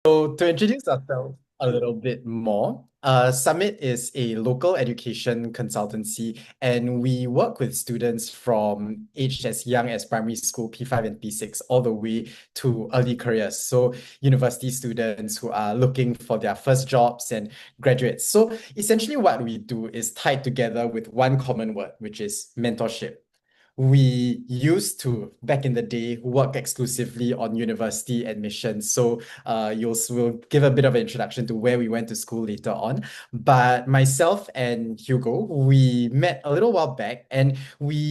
So to introduce ourselves a little bit more, Summit is a local education consultancy, and we work with students from aged as young as primary school, P5 and P6, all the way to early careers. So university students who are looking for their first jobs and graduates. So essentially what we do is tied together with one common word, which is mentorship. We used to, back in the day, work exclusively on university admissions. So we'll give a bit of an introduction to where we went to school later on. But myself and Hugo, we met a little while back, and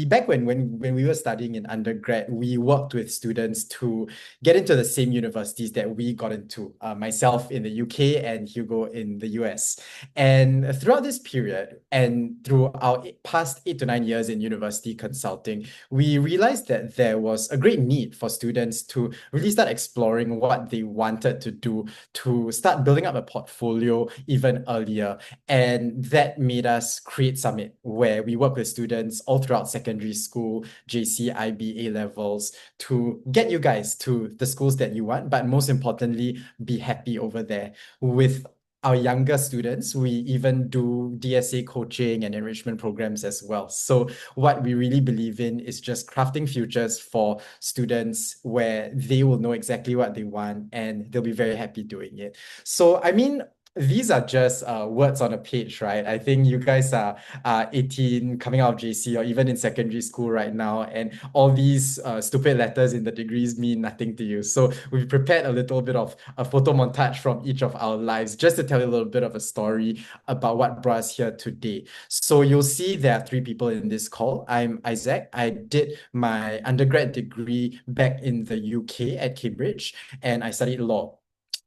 back when we were studying in undergrad, we worked with students to get into the same universities that we got into. Myself in the UK and Hugo in the US. And throughout this period, and through our past 8 to 9 years in university consulting, we realized that there was a great need for students to really start exploring what they wanted to do, to start building up a portfolio even earlier. And that made us create Summit, where we work with students all throughout secondary school, JC, IB, A levels, to get you guys to the schools that you want, but most importantly, be happy over there. With our younger students, we even do DSA coaching and enrichment programs as well. So what we really believe in is just crafting futures for students where they will know exactly what they want and they'll be very happy doing it. So, I mean, these are just words on a page, right? I think you guys are 18, coming out of JC or even in secondary school right now, and all these stupid letters in the degrees mean nothing to you. So we've prepared a little bit of a photo montage from each of our lives just to tell you a little bit of a story about what brought us here today. So you'll see there are three people in this call. I'm Isaac. I did my undergrad degree back in the UK at Cambridge, and I studied law.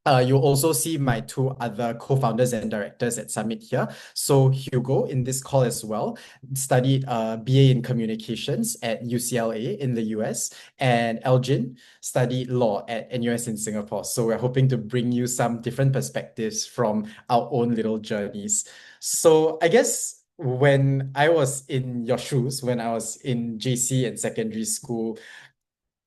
You'll also see my two other co-founders and directors at Summit here. So Hugo in this call as well studied BA in communications at UCLA in the US, and Elgin studied law at NUS in Singapore. So we're hoping to bring you some different perspectives from our own little journeys. So I guess when I was in your shoes, when I was in JC and secondary school,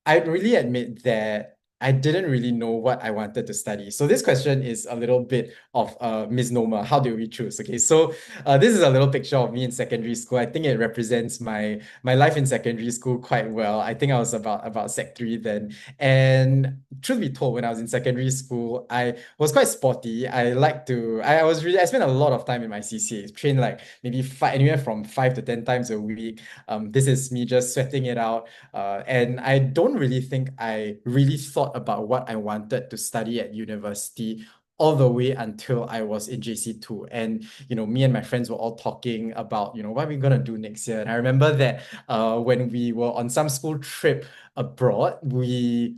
I really admit that I didn't really know what I wanted to study. So this question is a little bit of a misnomer. How do we choose? Okay, so this is a little picture of me in secondary school. I think it represents my life in secondary school quite well. I think I was about Sec 3 then. And truth be told, when I was in secondary school, I was quite sporty. I spent a lot of time in my CCA, trained like maybe anywhere from 5 to 10 times a week. This is me just sweating it out, and I don't really think I really thought about what I wanted to study at university all the way until I was in JC2. And, me and my friends were all talking about, what are we going to do next year? And I remember that when we were on some school trip abroad, we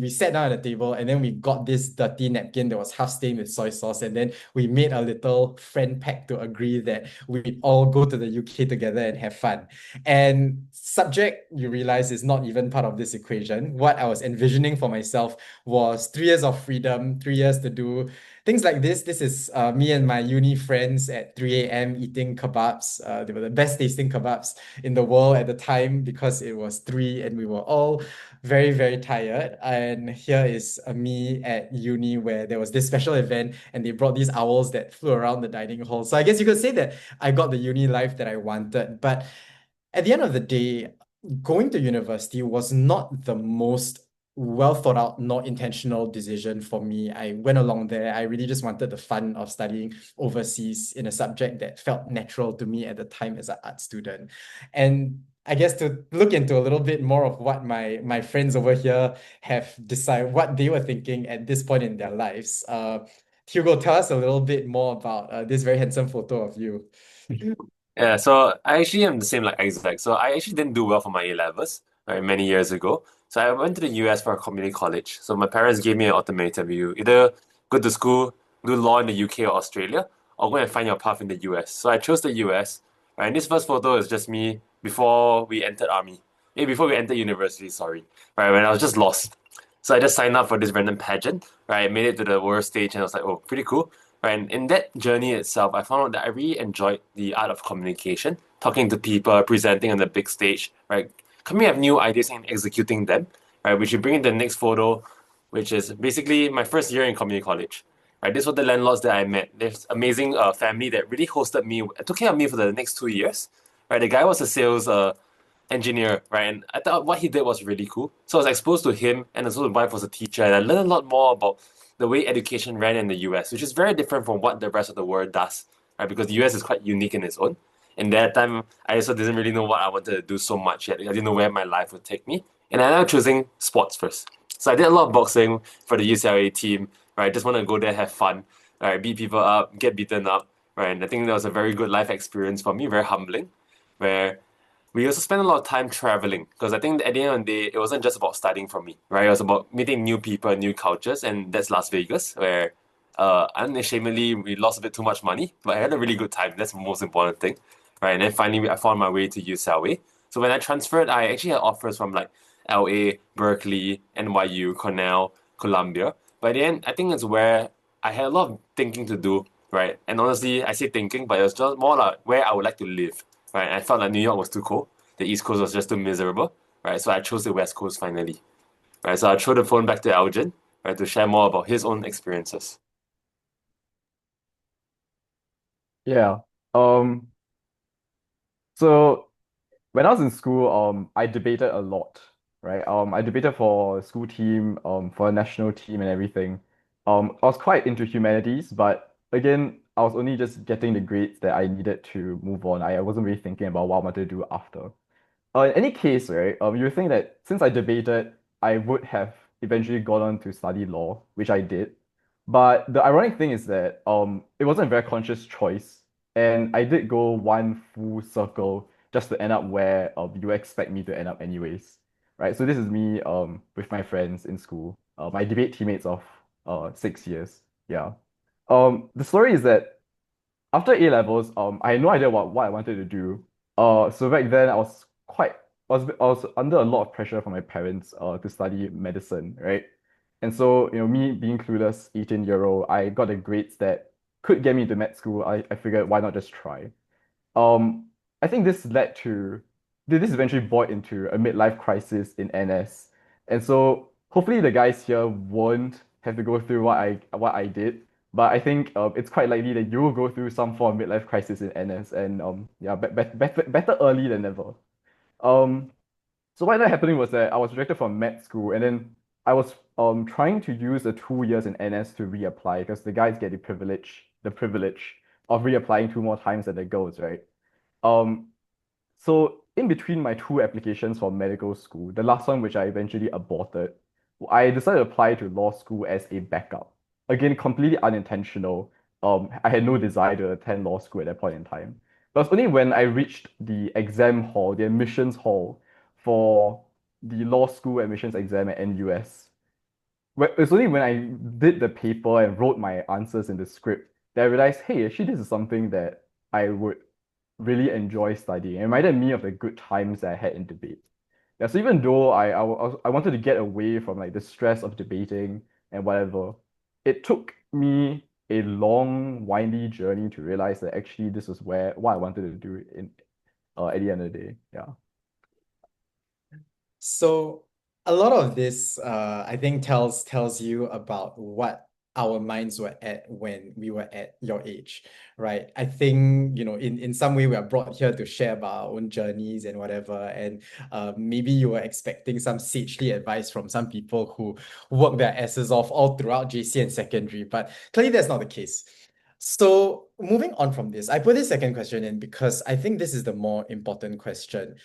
sat down at the table, and then we got this dirty napkin that was half stained with soy sauce. And then we made a little friend pact to agree that we all go to the UK together and have fun. And subject, you realize, is not even part of this equation. What I was envisioning for myself was 3 years of freedom, 3 years to do things like this. This is me and my uni friends at 3 a.m. eating kebabs. They were the best tasting kebabs in the world at the time because it was 3 and we were all very, very tired. And here is me at uni where there was this special event and they brought these owls that flew around the dining hall. So I guess you could say that I got the uni life that I wanted. But at the end of the day, going to university was not the most well thought out, not intentional decision for me. I went along there. I really just wanted the fun of studying overseas in a subject that felt natural to me at the time as an art student. And I guess to look into a little bit more of what my friends over here have decided, what they were thinking at this point in their lives. Hugo, tell us a little bit more about this very handsome photo of you. Yeah, so I actually am the same like Isaac. So I actually didn't do well for my A-levels, right, many years ago. So I went to the US for a community college. So my parents gave me an ultimatum. You either go to school, do law in the UK or Australia, or go and find your path in the US. So I chose the US. Right, and this first photo is just me before we entered army. Before we entered university, sorry. Right, when I was just lost. So I just signed up for this random pageant, right? Made it to the world stage and I was like, oh, pretty cool. Right, and in that journey itself, I found out that I really enjoyed the art of communication, talking to people, presenting on the big stage, right? Coming up with new ideas and executing them, right? Which you bring in the next photo, which is basically my first year in community college. Right, this was the landlords that I met. There's amazing family that really hosted me, took care of me for the next 2 years. Right, the guy was a sales engineer, right, and I thought what he did was really cool. So I was exposed to him, and also the wife was a teacher, and I learned a lot more about the way education ran in the US, which is very different from what the rest of the world does, right? Because the US is quite unique in its own. And that time, I also didn't really know what I wanted to do so much yet. I didn't know where my life would take me. And I ended up choosing sports first. So I did a lot of boxing for the UCLA team, right? Just want to go there, have fun, right? Beat people up, get beaten up, right? And I think that was a very good life experience for me, very humbling, where we also spent a lot of time traveling because I think at the end of the day, it wasn't just about studying for me, right? It was about meeting new people, new cultures, and that's Las Vegas, where unashamedly we lost a bit too much money, but I had a really good time. That's the most important thing, right? And then finally, I found my way to UCLA. So when I transferred, I actually had offers from like LA, Berkeley, NYU, Cornell, Columbia. But in the end, I think it's where I had a lot of thinking to do, right? And honestly, I say thinking, but it was just more like where I would like to live, right? I felt like New York was too cold. The East Coast was just too miserable, right? So I chose the West Coast finally, right? So I threw the phone back to Elgin, right, to share more about his own experiences. Yeah. Um, so when I was in school, I debated a lot, right? I debated for a school team, for a national team and everything. I was quite into humanities, but again, I was only just getting the grades that I needed to move on. I wasn't really thinking about what I wanted to do after. In any case, right, you would think that since I debated, I would have eventually gone on to study law, which I did. But the ironic thing is that it wasn't a very conscious choice, and I did go one full circle just to end up where you expect me to end up anyways, right? So this is me with my friends in school, my debate teammates of 6 years. Yeah. The story is that after A levels, I had no idea what I wanted to do. So back then I was under a lot of pressure from my parents to study medicine, right? And so, me being clueless 18-year-old, I got the grades that could get me into med school. I figured why not just try? Um, I think this eventually boiled into a midlife crisis in NS. And so hopefully the guys here won't have to go through what I did. But I think it's quite likely that you will go through some form of midlife crisis in NS. And yeah, better early than never. Um, so what ended up happening was that I was rejected from med school, and then I was trying to use the 2 years in NS to reapply because the guys get the privilege of reapplying 2 more times than the girls, right? Um, so in between my two applications for medical school, the last one which I eventually aborted, I decided to apply to law school as a backup. Again, completely unintentional. I had no desire to attend law school at that point in time. But it was only when I reached the exam hall, the admissions hall for the law school admissions exam at NUS. It's only when I did the paper and wrote my answers in the script that I realized, hey, actually, this is something that I would really enjoy studying. It reminded me of the good times that I had in debate. Yeah, so even though I wanted to get away from like the stress of debating and whatever, it took me a long, windy journey to realize that actually this is what I wanted to do in at the end of the day. Yeah. So a lot of this, I think tells you about what our minds were at when we were at your age, right? I think, in some way we are brought here to share about our own journeys and whatever. And maybe you were expecting some sagely advice from some people who work their asses off all throughout JC and secondary, but clearly that's not the case. So moving on from this, I put this second question in because I think this is the more important question.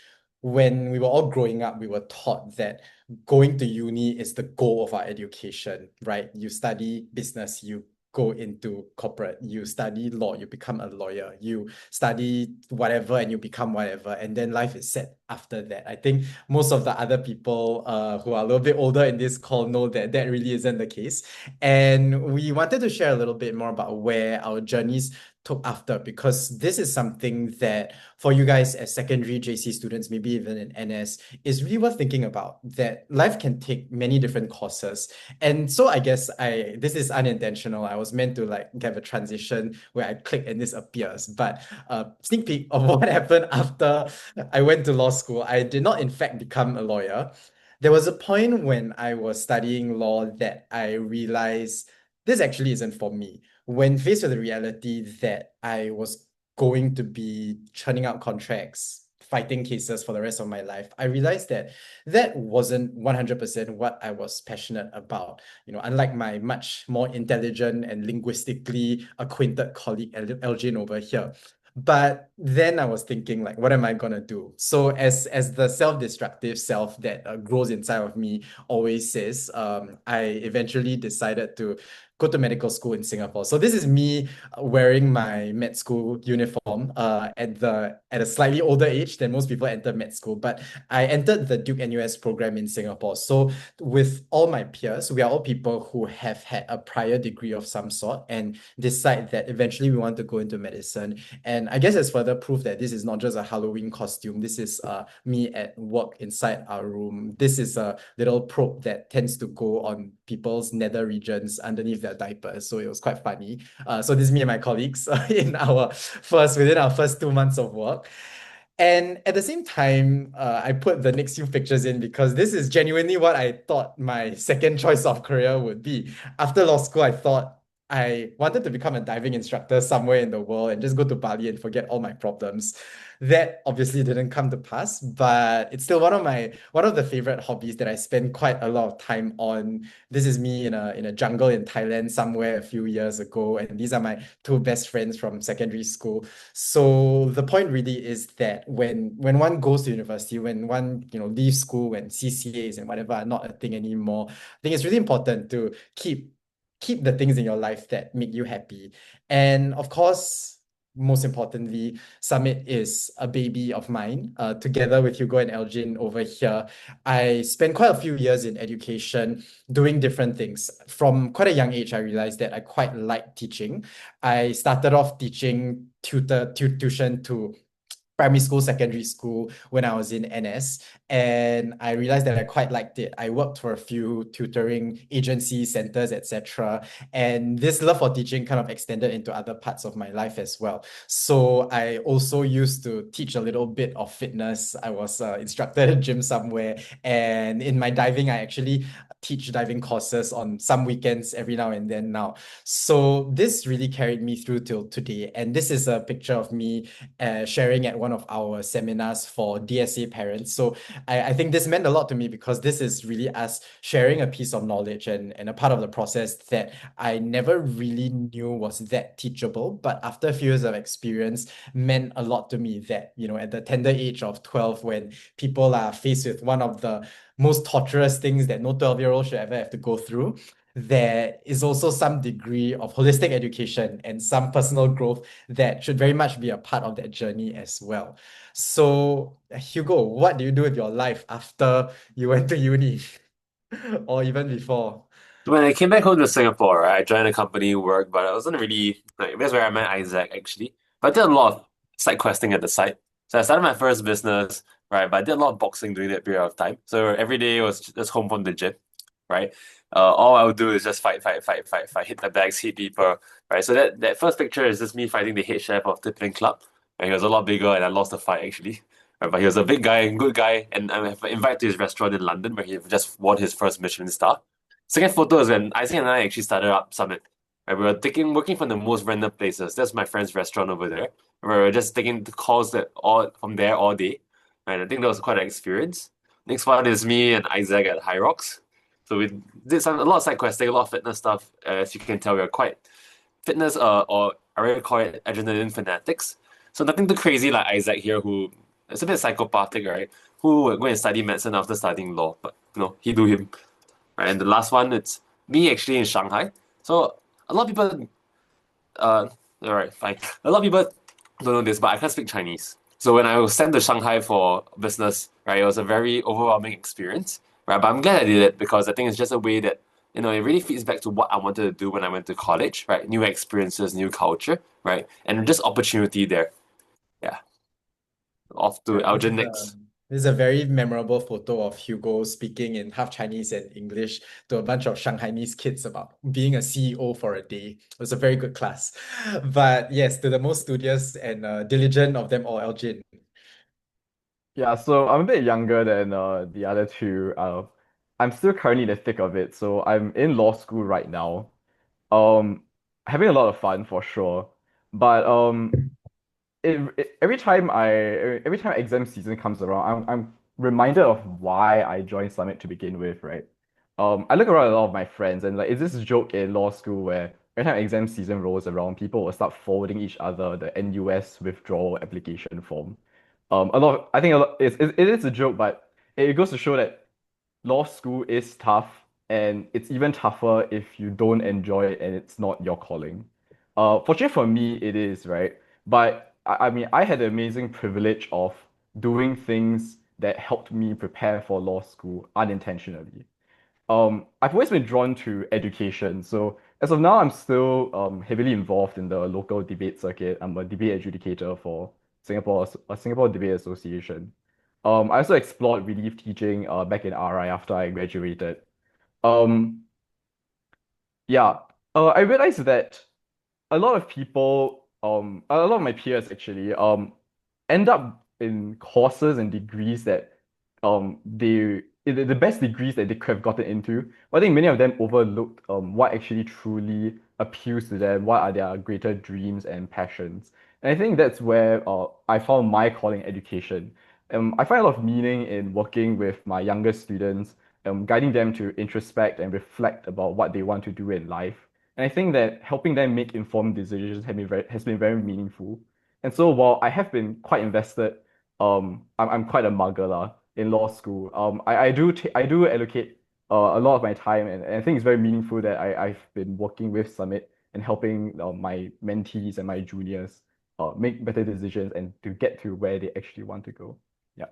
When we were all growing up, we were taught that going to uni is the goal of our education, right? You study business, you go into corporate, you study law, you become a lawyer, you study whatever and you become whatever, and then life is set after that. I think most of the other people who are a little bit older in this call know that that really isn't the case. And we wanted to share a little bit more about where our journeys took after, because this is something that for you guys as secondary JC students, maybe even in NS, is really worth thinking about, that life can take many different courses. And so I guess this is unintentional. I was meant to like have a transition where I click and this appears. But sneak peek of what happened after I went to law school. I did not in fact become a lawyer. There was a point when I was studying law that I realized this actually isn't for me. When faced with the reality that I was going to be churning out contracts, fighting cases for the rest of my life, I realized that that wasn't 100% what I was passionate about. Unlike my much more intelligent and linguistically acquainted colleague Elgin over here. But then I was thinking, like, what am I gonna do? So as the self-destructive self that grows inside of me always says, I eventually decided to go to medical school in Singapore. So this is me wearing my med school uniform at a slightly older age than most people enter med school. But I entered the Duke NUS program in Singapore. So with all my peers, we are all people who have had a prior degree of some sort and decide that eventually we want to go into medicine. And I guess it's further proof that this is not just a Halloween costume. This is me at work inside our room. This is a little probe that tends to go on people's nether regions underneath their diapers. So it was quite funny. So this is me and my colleagues within our first 2 months of work. And at the same time, I put the next few pictures in because this is genuinely what I thought my second choice of career would be. After law school, I thought I wanted to become a diving instructor somewhere in the world and just go to Bali and forget all my problems. That obviously didn't come to pass, but it's still one of the favorite hobbies that I spend quite a lot of time on. This is me in a jungle in Thailand somewhere a few years ago, and these are my two best friends from secondary school. So the point really is that when one goes to university, when one leaves school, when CCAs and whatever are not a thing anymore, I think it's really important to keep the things in your life that make you happy. And of course, most importantly, Summit is a baby of mine. Together with Hugo and Elgin over here, I spent quite a few years in education doing different things. From quite a young age, I realized that I quite like teaching. I started off teaching tuition to primary school, secondary school when I was in NS, and I realized that I quite liked it. I worked for a few tutoring agencies, centers, etc. And this love for teaching kind of extended into other parts of my life as well. So I also used to teach a little bit of fitness. I was instructor at a gym somewhere, and in my diving, I actually teach diving courses on some weekends every now and then now. So this really carried me through till today. And this is a picture of me sharing at one of our seminars for DSA parents. So I think this meant a lot to me because this is really us sharing a piece of knowledge and a part of the process that I never really knew was that teachable. But after a few years of experience, meant a lot to me that, at the tender age of 12, when people are faced with one of the most torturous things that no 12-year-old should ever have to go through, there is also some degree of holistic education and some personal growth that should very much be a part of that journey as well. So, Hugo, what do you do with your life after you went to uni or even before? When I came back home to Singapore, right, I joined a company work, but I wasn't really like that's where I met Isaac actually. But I did a lot of side questing at the site. So I started my first business, right? But I did a lot of boxing during that period of time. So every day was just home from the gym, right? All I would do is just fight, hit the bags, hit people, right? So that first picture is just me fighting the head chef of Tippling Club. And he was a lot bigger, and I lost the fight actually. Right, but he was a big guy, good guy, and I'm invited to his restaurant in London where he just won his first Michelin star. Second photo is when Isaac and I actually started up Summit. Right, we were working from the most random places. That's my friend's restaurant over there. We were just taking the calls from there all day. And I think that was quite an experience. Next one is me and Isaac at High Rocks. So we did a lot of side questing, a lot of fitness stuff. As you can tell, we are quite fitness or I really call it adrenaline fanatics. So nothing too crazy like Isaac here, who is a bit psychopathic, right? Who would go and study medicine after studying law, but he do him. Right? And the last one, it's me actually in Shanghai. So a lot of people, all right, fine. A lot of people don't know this, but I can't speak Chinese. So when I was sent to Shanghai for business, right, it was a very overwhelming experience, right? But I'm glad I did it because I think it's just a way that it really feeds back to what I wanted to do when I went to college, right? New experiences, new culture, right? And just opportunity there. Yeah. Off to This Elgin is next. this is a very memorable photo of Hugo speaking in half Chinese and English to a bunch of Shanghainese kids about being a CEO for a day. It was a very good class. But yes, to the most studious and diligent of them all, Elgin. Yeah, so I'm a bit younger than the other two. I'm still currently in the thick of it, so I'm in law school right now. Um, Having a lot of fun for sure. But every time exam season comes around, I'm reminded of why I joined Summit to begin with, right? I look around at a lot of my friends and like, is this joke in law school where every time exam season rolls around, people will start forwarding each other the NUS withdrawal application form. I think it is a joke, but it goes to show that law school is tough, and it's even tougher if you don't enjoy it and it's not your calling. Fortunately for me, it is, right? But I mean, I had the amazing privilege of doing things that helped me prepare for law school unintentionally. I've always been drawn to education. So as of now, I'm still heavily involved in the local debate circuit. I'm a debate adjudicator for Singapore Debate Association. I also explored relief teaching back in RI after I graduated. Um, yeah, I realized that a lot of people, a lot of my peers actually, end up in courses and degrees that, the best degrees that they could have gotten into. But I think many of them overlooked, what actually truly appeals to them, what are their greater dreams and passions. And I think that's where, I found my calling education. I find a lot of meaning in working with my younger students, guiding them to introspect and reflect about what they want to do in life. And I think that helping them make informed decisions has been very meaningful. And so while I have been quite invested, I'm quite a mugger lah in law school. I do allocate a lot of my time, and I think it's very meaningful that I've been working with Summit and helping my mentees and my juniors make better decisions and to get to where they actually want to go. Yeah.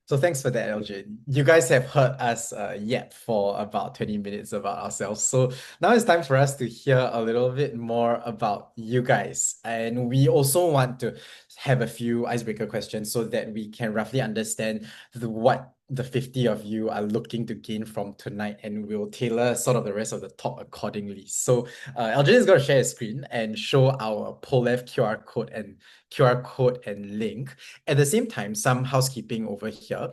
So thanks for that, Elgin. You guys have heard us yap for about 20 minutes about ourselves. So now it's time for us to hear a little bit more about you guys. And we also want to have a few icebreaker questions so that we can roughly understand what the 50 of you are looking to gain from tonight, and we'll tailor sort of the rest of the talk accordingly. So Elgin is going to share his screen and show our POLEF QR code and link. At the same time, some housekeeping over here.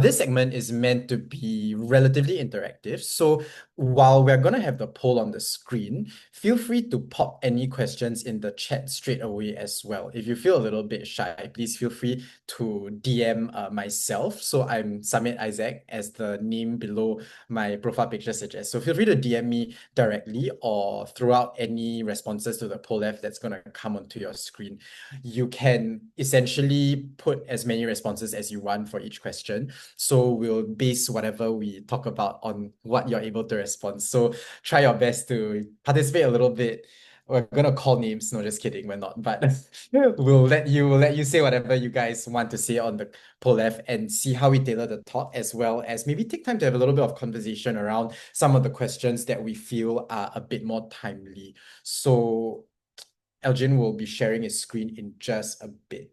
This segment is meant to be relatively interactive. So while we're going to have the poll on the screen, feel free to pop any questions in the chat straight away as well. If you feel a little bit shy, please feel free to DM myself. So I'm Samit Isaac, as the name below my profile picture suggests. So feel free to DM me directly or throw out any responses to the poll that's going to come onto your screen. You can essentially put as many responses as you want for each question. So we'll base whatever we talk about on what you're able to respond. So try your best to participate a little bit. We're gonna call names. No, just kidding. We're not. But we'll let you say whatever you guys want to say on the poll and see how we tailor the talk, as well as maybe take time to have a little bit of conversation around some of the questions that we feel are a bit more timely. So Elgin will be sharing his screen in just a bit.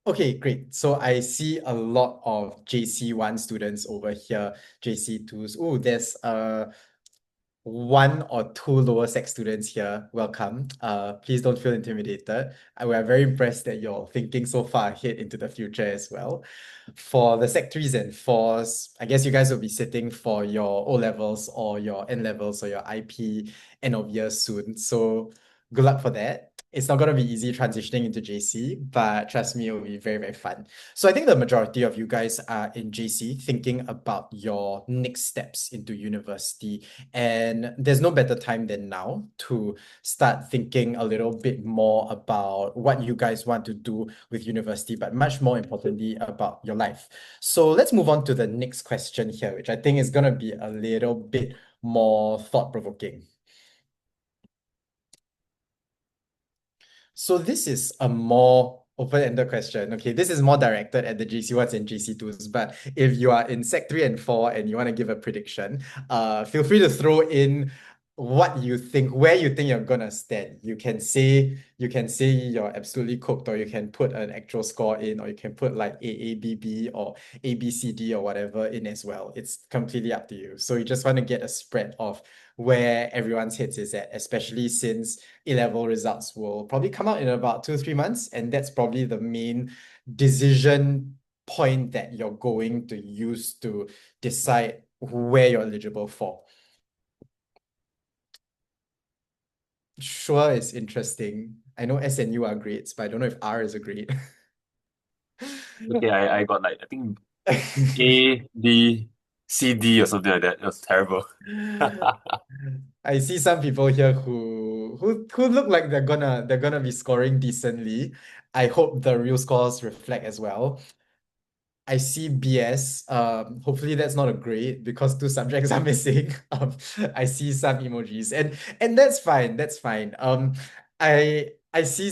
Okay, great. So I see a lot of JC1 students over here, JC2s. Oh, there's one or two lower sec students here. Welcome. Please don't feel intimidated. We are very impressed that you're thinking so far ahead into the future as well. For the sec 3s and 4s, I guess you guys will be sitting for your O levels or your N levels or your IP end of year soon. So good luck for that. It's not going to be easy transitioning into JC, but trust me, it will be very, very fun. So I think the majority of you guys are in JC thinking about your next steps into university. And there's no better time than now to start thinking a little bit more about what you guys want to do with university, but much more importantly about your life. So let's move on to the next question here, which I think is going to be a little bit more thought-provoking. So this is a more open-ended question. Okay, this is more directed at the GC1s and GC2s, but if you are in Sec 3 and 4 and you want to give a prediction, feel free to throw in what you think, where you think you're gonna stand. You can say you're absolutely cooked, or you can put an actual score in, or you can put like AABB or ABCD or whatever in as well. It's completely up to you. So you just want to get a spread of where everyone's heads is at, especially since A-level results will probably come out in about 2-3 months, and that's probably the main decision point that you're going to use to decide where you're eligible for. Sure is interesting. I know S and U are grades, but I don't know if R is a grade. Okay, I got like I think A, B, C, D or something like that. It was terrible. I see some people here who look like they're gonna be scoring decently. I hope the real scores reflect as well. I see BS. Hopefully that's not a grade because 2 subjects are missing. I see some emojis, and that's fine. That's fine. I see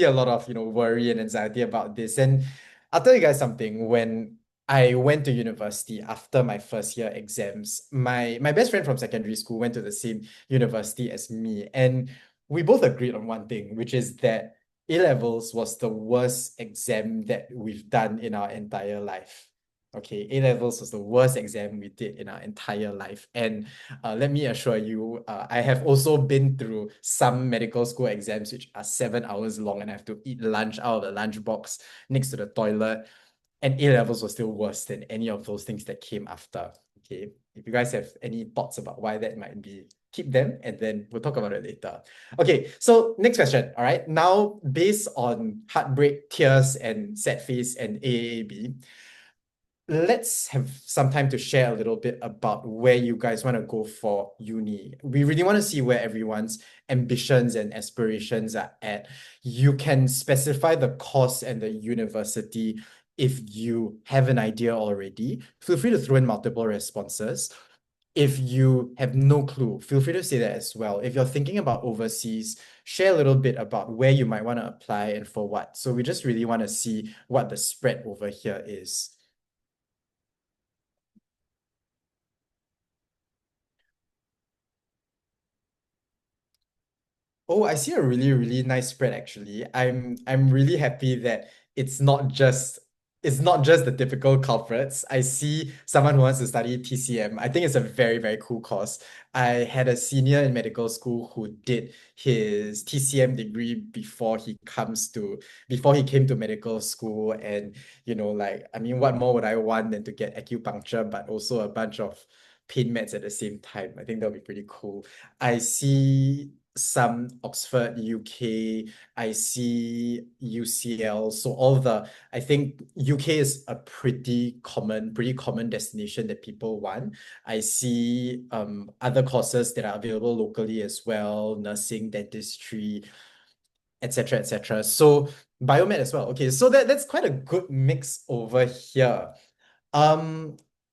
a lot of worry and anxiety about this, and I'll tell you guys something. When I went to university after my first year exams, my best friend from secondary school went to the same university as me, and we both agreed on one thing, which is that A-levels was the worst exam that we've done in our entire life. Okay, A-levels was the worst exam we did in our entire life. And let me assure you, I have also been through some medical school exams which are 7 hours long, and I have to eat lunch out of the lunch box next to the toilet. And A-levels was still worse than any of those things that came after. Okay, if you guys have any thoughts about why that might be, keep them, and then we'll talk about it later. Okay, so next question. All right, now based on heartbreak, tears, and sad face and AAB, let's have some time to share a little bit about where you guys want to go for uni. We really want to see where everyone's ambitions and aspirations are at. You can specify the course and the university if you have an idea already. Feel free to throw in multiple responses. If you have no clue, feel free to say that as well. If you're thinking about overseas, share a little bit about where you might want to apply and for what. So we just really want to see what the spread over here is. Oh, I see a really, really nice spread actually. I'm really happy that it's not just it's not just the typical culprits. I see someone who wants to study TCM. I think it's a very, very cool course. I had a senior in medical school who did his TCM degree before he came to medical school. And like, I mean, what more would I want than to get acupuncture, but also a bunch of pain meds at the same time? I think that'll be pretty cool. I see some Oxford, UK, I see UCL. So I think UK is a pretty common destination that people want. I see other courses that are available locally as well, nursing, dentistry, etc., etc. So biomed as well. Okay, so that's quite a good mix over here.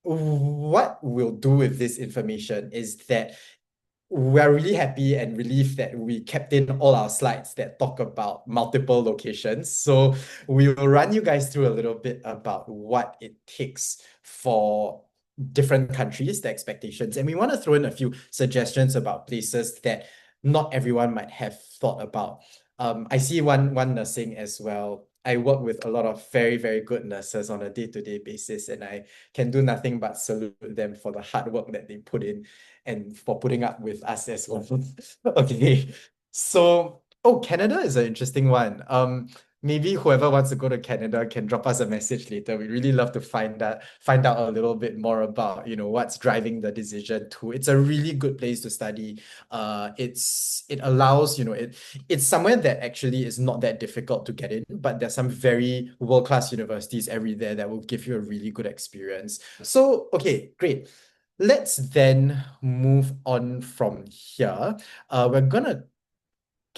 What we'll do with this information is that we're really happy and relieved that we kept in all our slides that talk about multiple locations. So we will run you guys through a little bit about what it takes for different countries, the expectations. And we want to throw in a few suggestions about places that not everyone might have thought about. I see one nursing as well. I work with a lot of very, very good nurses on a day-to-day basis, and I can do nothing but salute them for the hard work that they put in and for putting up with us as well. Okay. So, Canada is an interesting one. Maybe whoever wants to go to Canada can drop us a message later. We really love to find out a little bit more about, what's driving the decision too. It's a really good place to study. It allows, it's somewhere that actually is not that difficult to get in, but there's some very world-class universities every there that will give you a really good experience. So, okay, great. Let's then move on from here. We're gonna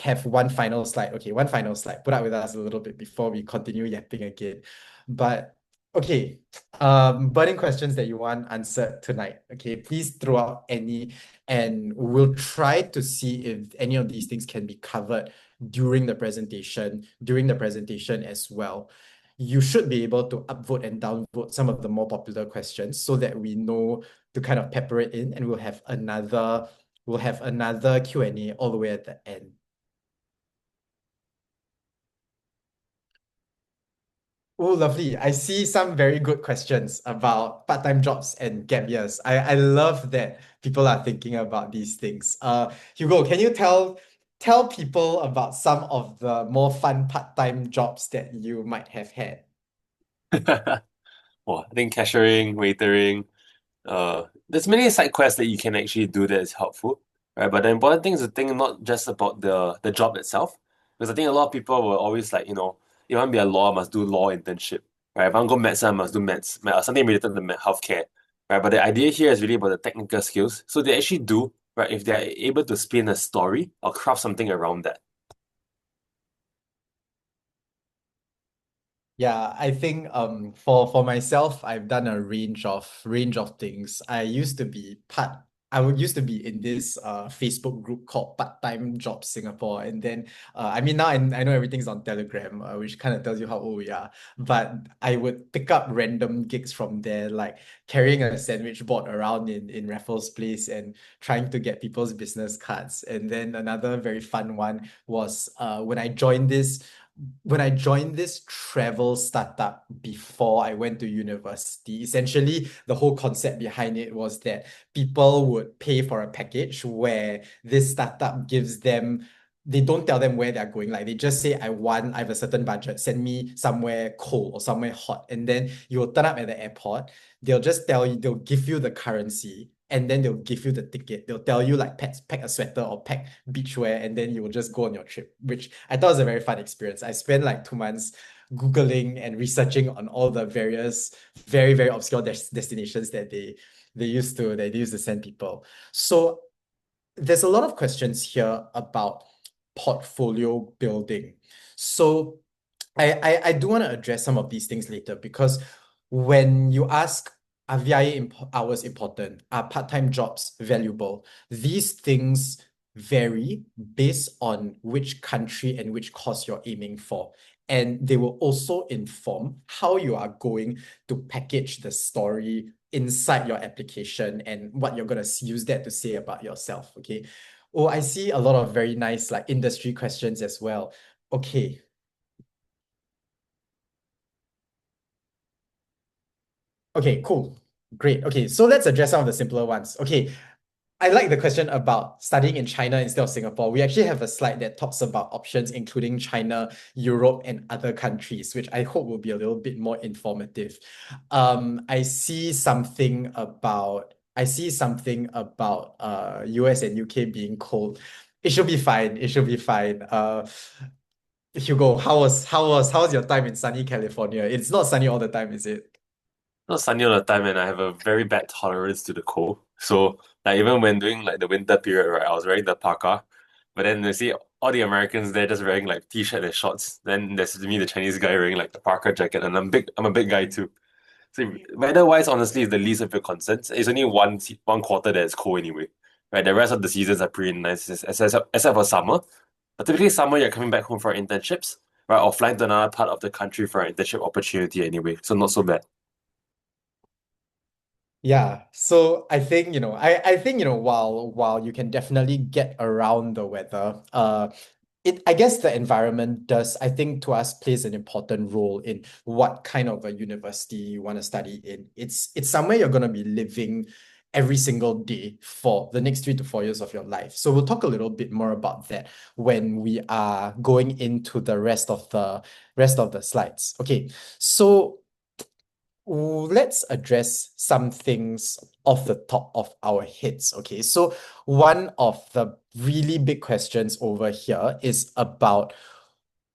have one final slide. Okay, one final slide. Put up with us a little bit before we continue yapping again. But Okay, burning questions that you want answered tonight. Okay, please throw out any, and we'll try to see if any of these things can be covered during the presentation as well. You should be able to upvote and downvote some of the more popular questions so that we know to kind of pepper it in, and we'll have another Q&A all the way at the end. Oh, lovely. I see some very good questions about part-time jobs and gap years. I love that people are thinking about these things. Hugo, can you tell people about some of the more fun part-time jobs that you might have had? Well, I think cashiering, waitering, there's many side quests that you can actually do that is helpful, right? But the important thing is to think not just about the job itself, because I think a lot of people will always like, if you want to be a lawyer, I must do law internship, right? If I want to go medicine, I must do something related to healthcare, right? But the idea here is really about the technical skills. So they actually do, right? If they're able to spin a story or craft something around that. Yeah, I think for myself, I've done a range of things. I would used to be in this Facebook group called Part-Time Job Singapore, and then I mean now I know everything's on Telegram, which kind of tells you how old we are. But I would pick up random gigs from there, like carrying a sandwich board around in Raffles Place and trying to get people's business cards. And then another very fun one was when I joined this travel startup before I went to university. Essentially, the whole concept behind it was that people would pay for a package where this startup they don't tell them where they're going. Like they just say, I have a certain budget, send me somewhere cold or somewhere hot. And then you will turn up at the airport. They'll give you the currency, and then they'll give you the ticket. They'll tell you like pack a sweater or pack beachwear, and then you will just go on your trip, which I thought was a very fun experience. I spent like 2 months Googling and researching on all the various very, very obscure destinations that they used to send people. So there's a lot of questions here about portfolio building. So I do want to address some of these things later, because when you ask, are VIA hours important? Are part-time jobs valuable? These things vary based on which country and which course you're aiming for. And they will also inform how you are going to package the story inside your application and what you're going to use that to say about yourself. Okay. Oh, I see a lot of very nice like industry questions as well. Okay. Okay, cool. Great. Okay, so let's address some of the simpler ones. Okay, I like the question about studying in China instead of Singapore. We actually have a slide that talks about options, including China, Europe, and other countries, which I hope will be a little bit more informative. I see something about US and UK being cold. It should be fine. It should be fine. Hugo, how's your time in sunny California? It's not sunny all the time, is it? Not sunny all the time, and I have a very bad tolerance to the cold. So, like even when doing like the winter period, right, I was wearing the parka, but then you see all the Americans there just wearing like t-shirt and shorts. Then there's me, the Chinese guy, wearing like the parka jacket, and I'm a big guy too. So weather-wise, honestly, is the least of your concerns. It's only one quarter that is cold anyway, right? The rest of the seasons are pretty nice, except for summer. But typically, summer you're coming back home for internships, right, or flying to another part of the country for an internship opportunity anyway. So not so bad. Yeah, so I think while you can definitely get around the weather, I guess the environment does, I think, to us plays an important role in what kind of a university you want to study in. It's somewhere you're going to be living every single day for the next 3 to 4 years of your life. So we'll talk a little bit more about that when we are going into the rest of the slides. Okay, so let's address some things off the top of our heads. Okay, so one of the really big questions over here is about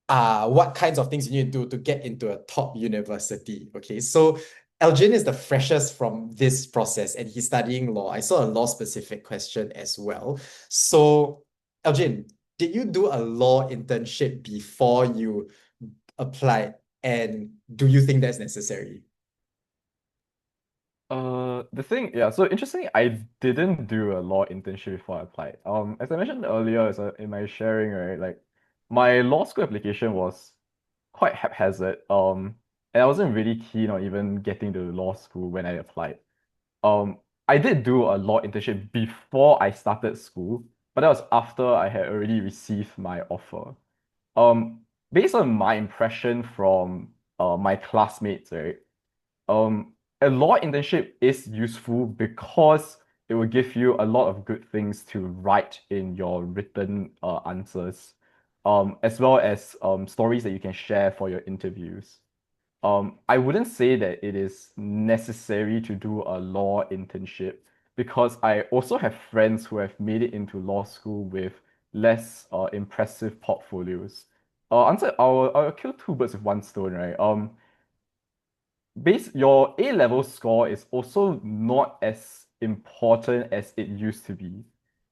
what kinds of things you need to do to get into a top university. Okay, so Elgin is the freshest from this process and he's studying law. I saw a law specific question as well. So, Elgin, did you do a law internship before you applied? And do you think that's necessary? So interestingly, I didn't do a law internship before I applied. As I mentioned earlier, in my sharing, right, like my law school application was quite haphazard. And I wasn't really keen on even getting to law school when I applied. Um, I did do a law internship before I started school, but that was after I had already received my offer. Um, Based on my impression from my classmates, right? um, a law internship is useful because it will give you a lot of good things to write in your written answers, as well as stories that you can share for your interviews. I wouldn't say that it is necessary to do a law internship because I also have friends who have made it into law school with less impressive portfolios. I'll kill two birds with one stone, right? Your A level score is also not as important as it used to be.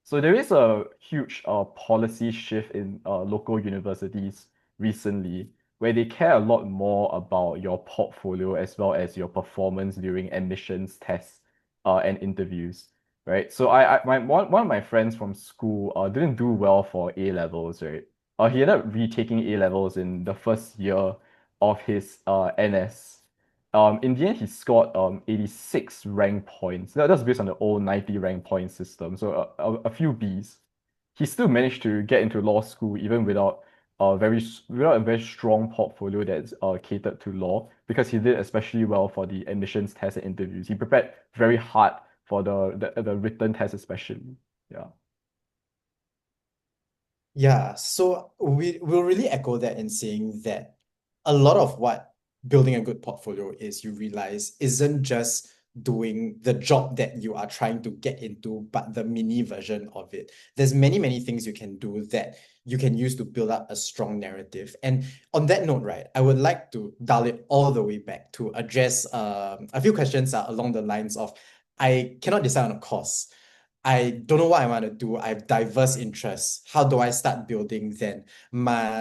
So there is a huge policy shift in local universities recently where they care a lot more about your portfolio as well as your performance during admissions tests and interviews, right? So one of my friends from school didn't do well for A levels, right? He ended up retaking A levels in the first year of his NS. In the end, he scored 86 rank points. That's based on the old 90 rank point system, so a few Bs. He still managed to get into law school even without a very strong portfolio that's catered to law because he did especially well for the admissions tests and interviews. He prepared very hard for the written test especially. Yeah. Yeah, so will really echo that in saying that a lot of what building a good portfolio is, you realize, isn't just doing the job that you are trying to get into, but the mini version of it. There's many, many things you can do that you can use to build up a strong narrative. And on that note, right, I would like to dial it all the way back to address a few questions along the lines of I cannot decide on a course. I don't know what I want to do. I have diverse interests. How do I start building then?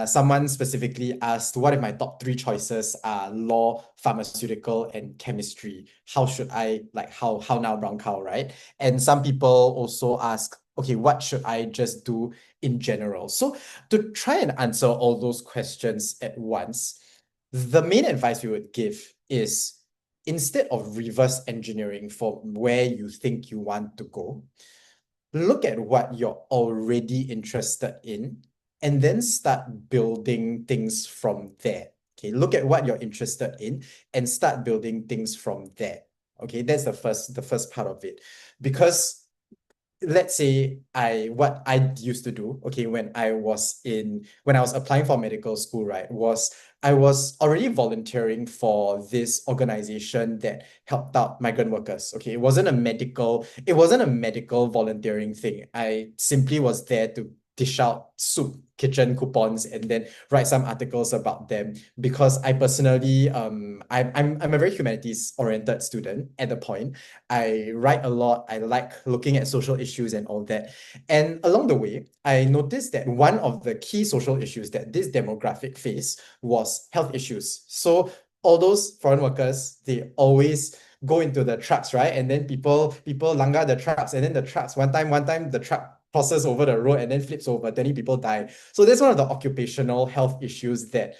Someone specifically asked, what if my top three choices are law, pharmaceutical, and chemistry? How should I, like, how now brown cow, right? And some people also ask, okay, what should I just do in general? So to try and answer all those questions at once, the main advice we would give is instead of reverse engineering for where you think you want to go, look at what you're already interested in and then start building things from there. Okay, look at what you're interested in and start building things from there. Okay, that's the first part of it. Because let's say what I used to do, okay, when I was applying for medical school, right, was I was already volunteering for this organization that helped out migrant workers. Okay, it wasn't a medical volunteering thing. I simply was there to dish out soup kitchen coupons and then write some articles about them because I personally I'm a very humanities oriented student at the point. I write a lot. I like looking at social issues and all that. And along the way, I noticed that one of the key social issues that this demographic face was health issues. So all those foreign workers, they always go into the trucks, right? And then people langgar the trucks, and then the trucks, one time the truck crosses over the road and then flips over, 20 people die. So that's one of the occupational health issues that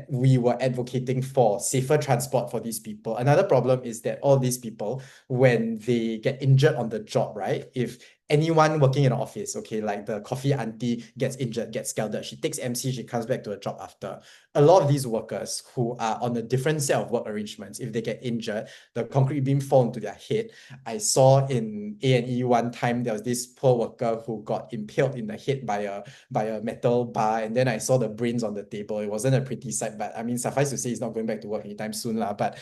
we were advocating for, safer transport for these people. Another problem is that all these people, when they get injured on the job, right? If anyone working in an office, okay, like the coffee auntie gets injured, gets scalded, she takes MC, she comes back to a job after. A lot of these workers who are on a different set of work arrangements, if they get injured, the concrete beam fall into their head. I saw in A&E one time, there was this poor worker who got impaled in the head by a metal bar, and then I saw the brains on the table. It wasn't a pretty sight, but I mean, suffice to say, he's not going back to work anytime soon, lah. But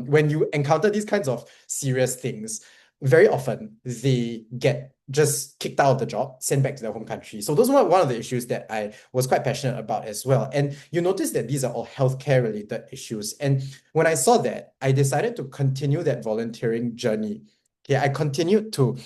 when you encounter these kinds of serious things, very often they get just kicked out of the job, sent back to their home country. So those were one of the issues that I was quite passionate about as well. And you notice that these are all healthcare related issues. And when I saw that, I decided to continue that volunteering journey. Okay, I continued to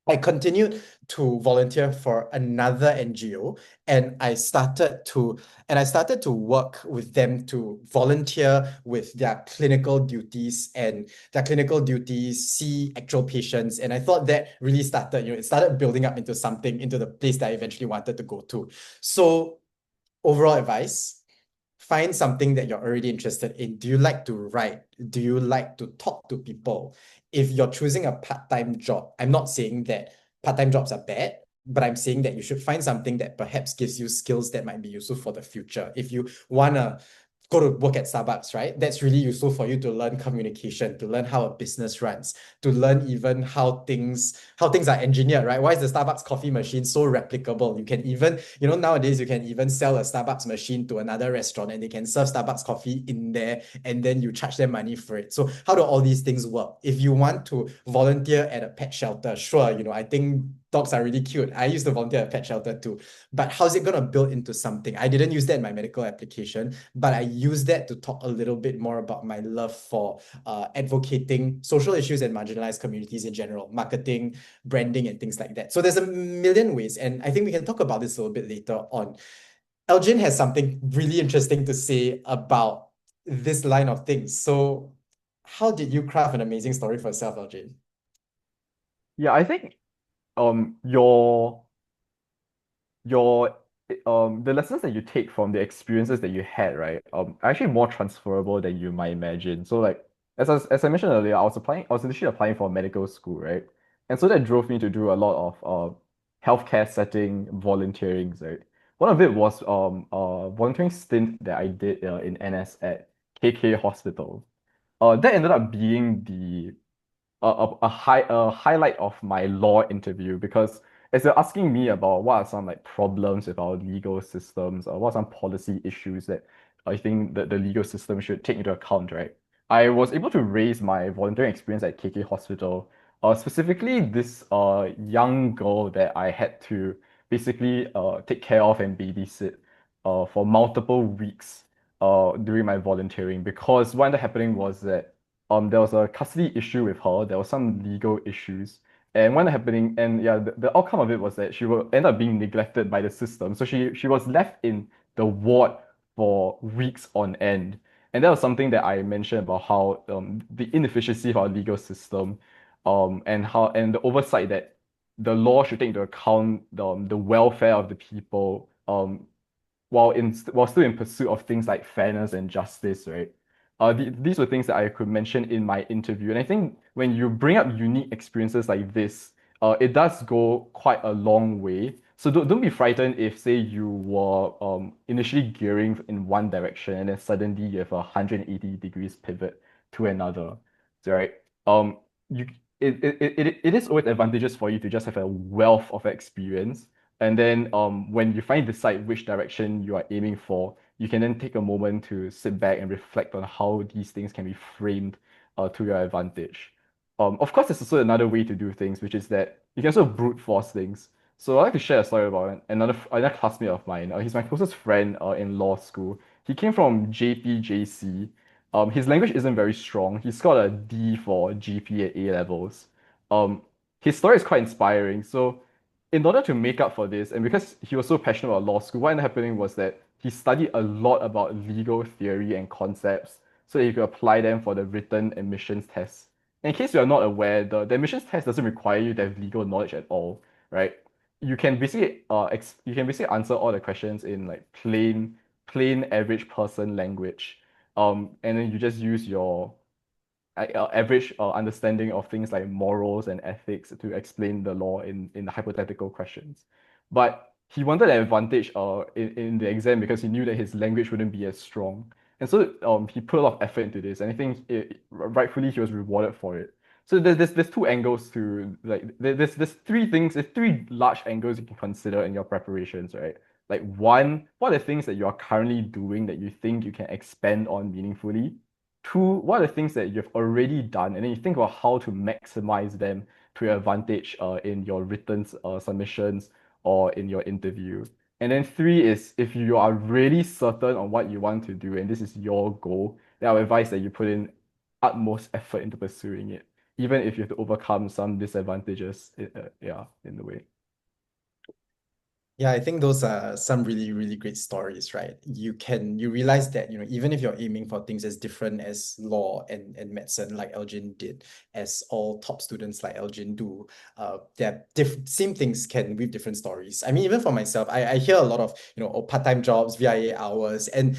I continued to volunteer for another NGO, and I started to work with them to volunteer with their clinical duties, and their clinical duties see actual patients. And I thought that really started, it started building up into something, into the place that I eventually wanted to go to. So overall advice, find something that you're already interested in. Do you like to write? Do you like to talk to people? If you're choosing a part-time job, I'm not saying that part-time jobs are bad, but I'm saying that you should find something that perhaps gives you skills that might be useful for the future. If you want to go to work at Starbucks, right? That's really useful for you to learn communication, to learn how a business runs, to learn even how things are engineered, right? Why is the Starbucks coffee machine so replicable? You can even, nowadays you can even sell a Starbucks machine to another restaurant and they can serve Starbucks coffee in there and then you charge them money for it. So how do all these things work? If you want to volunteer at a pet shelter, sure, I think dogs are really cute. I used to volunteer at a pet shelter too. But how's it going to build into something? I didn't use that in my medical application, but I used that to talk a little bit more about my love for advocating social issues and marginalized communities in general, marketing, branding, and things like that. So there's a million ways, and I think we can talk about this a little bit later on. Elgin has something really interesting to say about this line of things. So how did you craft an amazing story for yourself, Elgin? Yeah, I think your your the lessons that you take from the experiences that you had, right, are actually more transferable than you might imagine. So like as I mentioned earlier, I was initially applying for medical school, right? And so that drove me to do a lot of healthcare setting volunteering, right? One of it was a volunteering stint that I did in NS at KK Hospital. That ended up being a highlight of my law interview because as they're asking me about what are some like problems with our legal systems or what are some policy issues that I think that the legal system should take into account, right? I was able to raise my volunteering experience at KK Hospital, specifically this young girl that I had to basically take care of and babysit for multiple weeks during my volunteering because what ended up happening was that there was a custody issue with her. There was some legal issues. And what happening, and yeah, the outcome of it was that she will end up being neglected by the system. So she was left in the ward for weeks on end. And that was something that I mentioned about how the inefficiency of our legal system, and the oversight that the law should take into account the welfare of the people, while still in pursuit of things like fairness and justice, right? These were things that I could mention in my interview, and I think when you bring up unique experiences like this, it does go quite a long way. So don't be frightened if, say, you were initially gearing in one direction and then suddenly you have a 180 degrees pivot to another, so, right? You it is always advantageous for you to just have a wealth of experience and then when you finally decide which direction you are aiming for, you can then take a moment to sit back and reflect on how these things can be framed to your advantage. Of course, there's also another way to do things, which is that you can also brute force things. So I'd like to share a story about another classmate of mine. He's my closest friend in law school. He came from JPJC. His language isn't very strong. He scored a D for GP at A levels. Um, his story is quite inspiring. So in order to make up for this, and because he was so passionate about law school, what ended up happening was that he studied a lot about legal theory and concepts so that he could apply them for the written admissions test. In case you are not aware, the admissions test doesn't require you to have legal knowledge at all, right? You can basically answer all the questions in like plain average person language. And then you just use your average understanding of things like morals and ethics to explain the law in the hypothetical questions. But he wanted an advantage in the exam because he knew that his language wouldn't be as strong. And so he put a lot of effort into this, and I think rightfully he was rewarded for it. So there's two angles to like there's three things, there's three large angles you can consider in your preparations, right? Like one, what are the things that you are currently doing that you think you can expand on meaningfully? Two, what are the things that you've already done? And then you think about how to maximize them to your advantage in your written submissions or in your interview. And then three is if you are really certain on what you want to do and this is your goal, then I would advise that you put in utmost effort into pursuing it. even if you have to overcome some disadvantages, yeah, in the way. Yeah, I think those are some really, really great stories, right? You realize that, even if you're aiming for things as different as law and medicine, like Elgin did, as all top students like Elgin do, same things can with different stories. I mean, even for myself, I hear a lot of, part-time jobs, VIA hours, and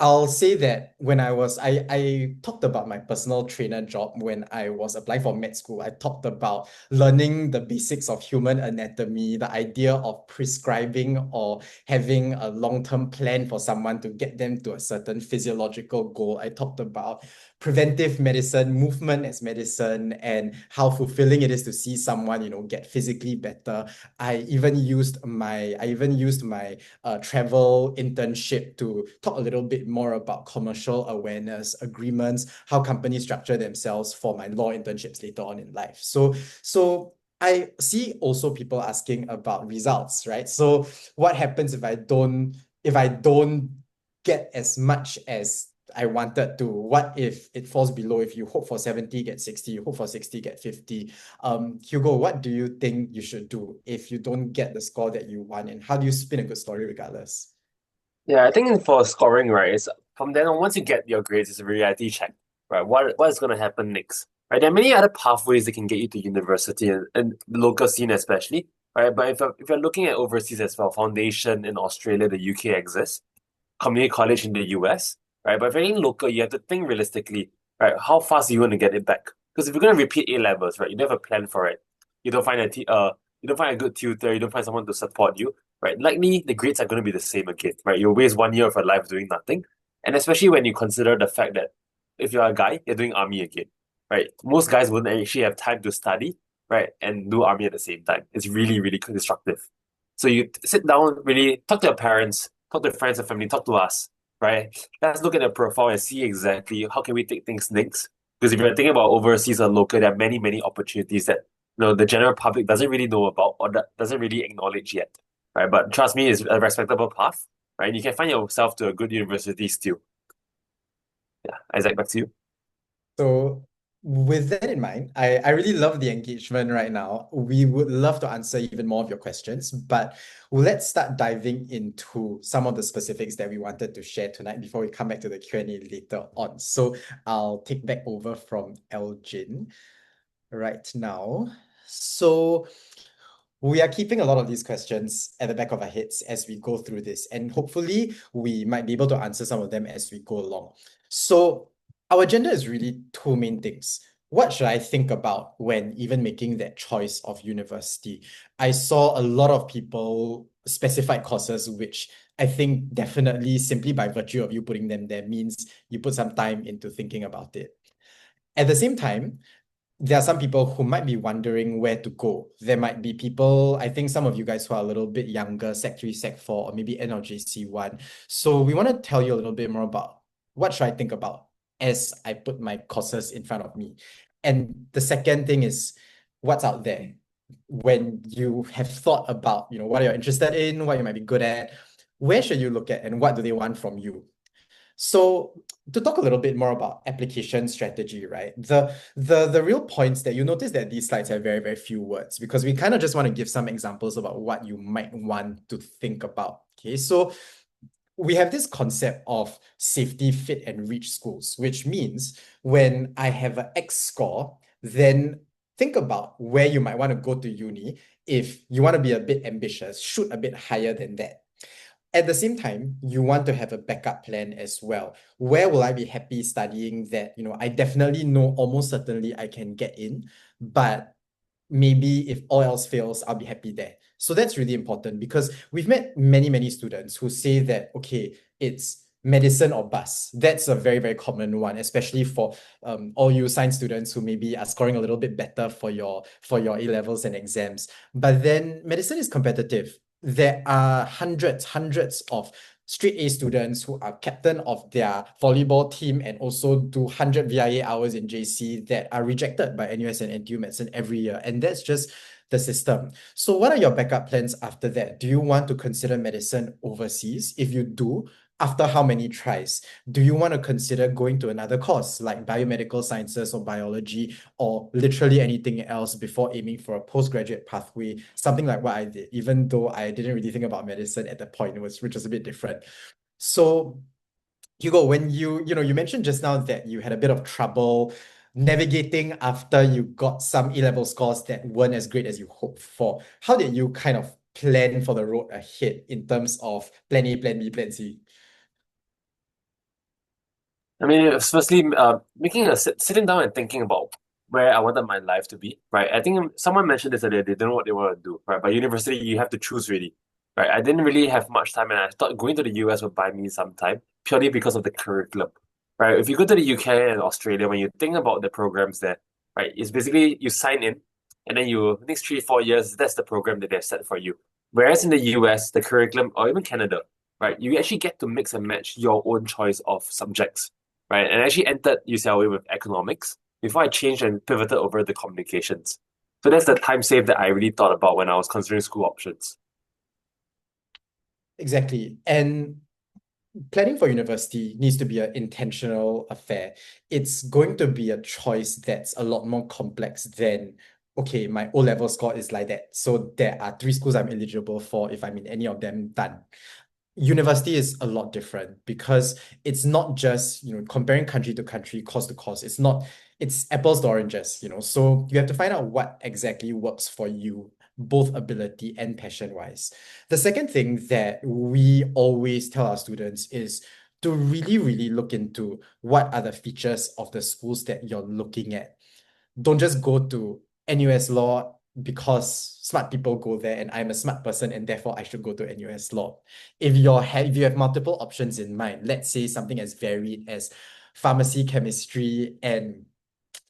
I'll say that when I talked about my personal trainer job when I was applying for med school. I talked about learning the basics of human anatomy, the idea of prescribing or having a long-term plan for someone to get them to a certain physiological goal. I talked about preventive medicine, movement as medicine, and how fulfilling it is to see someone, get physically better. I even used my travel internship to talk a little bit more about commercial awareness, agreements, how companies structure themselves for my law internships later on in life. So I see also people asking about results, right? So what happens if I don't get as much as I wanted to? What if it falls below? If you hope for 70, get 60, you hope for 60, get 50. Hugo, what do you think you should do if you don't get the score that you want? And how do you spin a good story regardless? Yeah, I think for scoring, right, it's from then on, once you get your grades, it's a reality check, right? What is going to happen next, right? There are many other pathways that can get you to university and the local scene especially, right? But if you're looking at overseas as well, foundation in Australia, the UK exists, community college in the US, right? But if you're in local, you have to think realistically, right? How fast do you want to get it back? Because if you're going to repeat A levels, right, you don't have a plan for it. You don't find you don't find a good tutor, you don't find someone to support you, right? Likely the grades are going to be the same again, right? You'll waste 1 year of your life doing nothing. And especially when you consider the fact that if you're a guy, you're doing army again, right? Most guys wouldn't actually have time to study, right, and do army at the same time. It's really, really destructive. So you sit down, really talk to your parents, talk to friends and family, talk to us, right? Let's look at the profile and see exactly how can we take things next. Because if you're thinking about overseas or local, there are many, many opportunities that the general public doesn't really know about or doesn't really acknowledge yet, right? But trust me, it's a respectable path, right? You can find yourself to a good university still. Yeah, Isaac, back to you. So with that in mind, I really love the engagement right now. We would love to answer even more of your questions, but let's start diving into some of the specifics that we wanted to share tonight before we come back to the Q&A later on. So I'll take back over from Elgin right now. So we are keeping a lot of these questions at the back of our heads as we go through this, and hopefully we might be able to answer some of them as we go along. So our agenda is really two main things. What should I think about when even making that choice of university? I saw a lot of people specified courses, which I think definitely simply by virtue of you putting them there means you put some time into thinking about it. At the same time, there are some people who might be wondering where to go. There might be people, I think some of you guys who are a little bit younger, Sec 3, Sec 4, or maybe end of JC1. So we want to tell you a little bit more about what should I think about as I put my courses in front of me. And the second thing is what's out there. When you have thought about, what you're interested in, what you might be good at, where should you look at and what do they want from you? So to talk a little bit more about application strategy, right? The real points that you notice that these slides have very, very few words because we kind of just want to give some examples about what you might want to think about. Okay, so we have this concept of safety, fit, and reach schools, which means when I have an X score, then think about where you might want to go to uni. If you want to be a bit ambitious, shoot a bit higher than that. At the same time, you want to have a backup plan as well. Where will I be happy studying that, I definitely know almost certainly I can get in, but maybe if all else fails, I'll be happy there. So that's really important because we've met many, many students who say that, okay, it's medicine or bus. That's a very, very common one, especially for all you science students who maybe are scoring a little bit better for your A levels and exams. But then medicine is competitive. There are hundreds of straight A students who are captain of their volleyball team and also do 100 VIA hours in JC that are rejected by NUS and NTU medicine every year. And that's just the system. So what are your backup plans after that? Do you want to consider medicine overseas? If you do, after how many tries? Do you want to consider going to another course like biomedical sciences or biology or literally anything else before aiming for a postgraduate pathway, something like what I did, even though I didn't really think about medicine at that point, which was a bit different. So Hugo, when you mentioned just now that you had a bit of trouble navigating after you got some A-level scores that weren't as great as you hoped for. How did you kind of plan for the road ahead in terms of plan A, plan B, plan C? I mean, it's firstly, sitting down and thinking about where I wanted my life to be, right? I think someone mentioned this earlier, they don't know what they want to do, right? By university, you have to choose really, right? I didn't really have much time, and I thought going to the US would buy me some time purely because of the curriculum, right? If you go to the UK and Australia, when you think about the programs there, right, it's basically you sign in, and then you next 3 4 years, that's the program that they've set for you. Whereas in the US, the curriculum, or even Canada, right, you actually get to mix and match your own choice of subjects, right? And I actually entered UCLA with economics before I changed and pivoted over to communications. So that's the time save that I really thought about when I was considering school options. Exactly. And planning for university needs to be an intentional affair. It's going to be a choice that's a lot more complex than, okay, my O-level score is like that. So there are three schools I'm eligible for. If I'm in any of them, done. University is a lot different because it's not just, comparing country to country, course to course. It's apples to oranges, So you have to find out what exactly works for you, both ability and passion-wise. The second thing that we always tell our students is to really, really look into what are the features of the schools that you're looking at. Don't just go to NUS Law because smart people go there and I'm a smart person and therefore I should go to NUS Law. If you have multiple options in mind, let's say something as varied as pharmacy, chemistry, and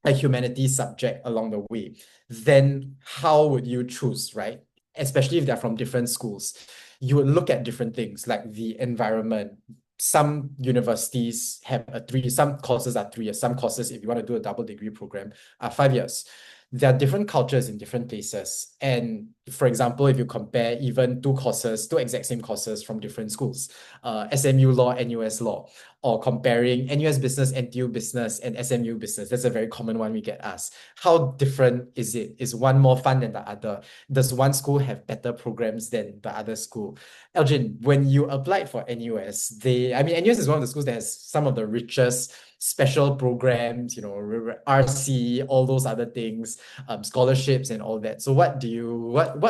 a humanities subject along the way, then how would you choose, right? Especially if they're from different schools. You would look at different things like the environment. Some universities have some courses are 3 years, some courses, if you want to do a double degree program, are 5 years. There are different cultures in different places. And for example, if you compare even two exact same courses from different schools, SMU Law, NUS Law, or comparing NUS Business, NTU Business, and SMU Business. That's a very common one we get asked. How different is it? Is one more fun than the other? Does one school have better programs than the other school? Elgin, when you applied for NUS, NUS is one of the schools that has some of the richest special programs, RC, all those other things, scholarships and all that. So what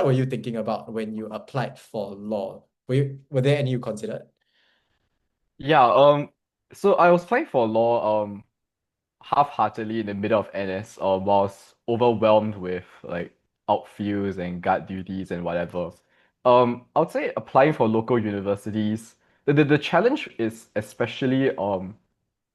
were you thinking about when you applied for law? Were there any you considered? Yeah, so I was applying for law half-heartedly in the middle of NS, whilst overwhelmed with like outfields and guard duties and whatever. I would say applying for local universities, the challenge is especially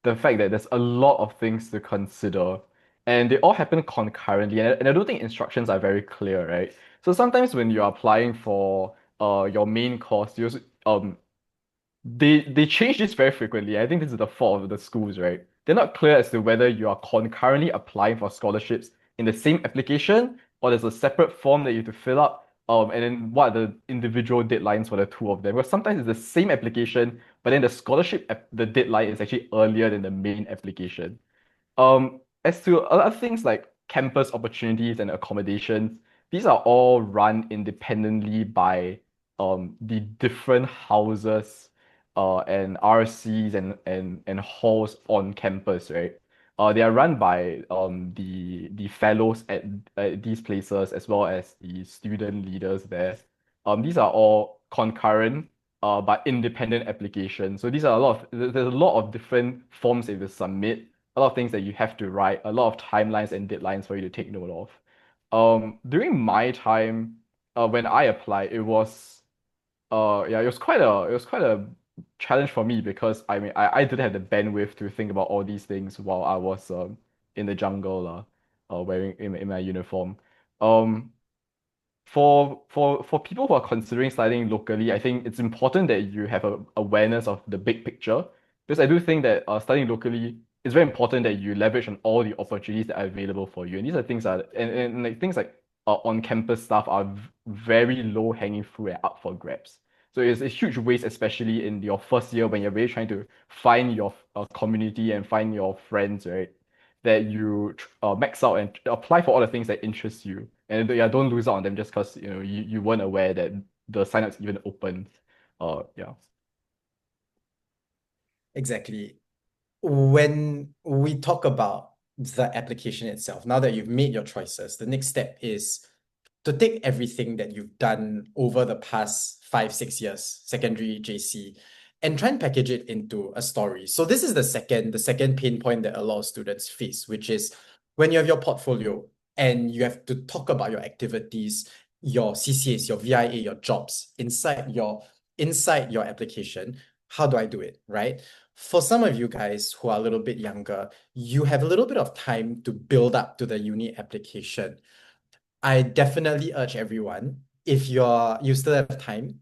the fact that there's a lot of things to consider and they all happen concurrently, and I don't think instructions are very clear, right? So sometimes when you're applying for your main course, they change this very frequently. I think this is the fault of the schools, right? They're not clear as to whether you are concurrently applying for scholarships in the same application or there's a separate form that you have to fill up. And then what are the individual deadlines for the two of them? Because sometimes it's the same application, but then the deadline is actually earlier than the main application. As to other things like campus opportunities and accommodations, these are all run independently by the different houses and RCs and halls on campus, right? They are run by the fellows at these places as well as the student leaders there. These are all concurrent but independent applications. So there's a lot of different forms that you submit, a lot of things that you have to write, a lot of timelines and deadlines for you to take note of. During my time, when I applied, it was quite a challenge for me because I didn't have the bandwidth to think about all these things while I was in the jungle, wearing in my uniform. Um, for people who are considering studying locally, I think it's important that you have a awareness of the big picture because I do think that studying locally is very important that you leverage on all the opportunities that are available for you. And these are things like on-campus stuff are very low-hanging fruit and up for grabs. So it's a huge waste, especially in your first year when you're really trying to find your community and find your friends, right? That you max out and apply for all the things that interest you, and yeah, don't lose out on them just because you weren't aware that the sign-up's even open. Yeah. Exactly. When we talk about the application itself, now that you've made your choices, the next step is to take everything that you've done over the past 5, 6 years, secondary, JC, and try and package it into a story. So this is the second pain point that a lot of students face, which is when you have your portfolio and you have to talk about your activities, your CCAs, your VIA, your jobs inside your application. How do I do it, right? For some of you guys who are a little bit younger, you have a little bit of time to build up to the uni application. I definitely urge everyone, if you still have time,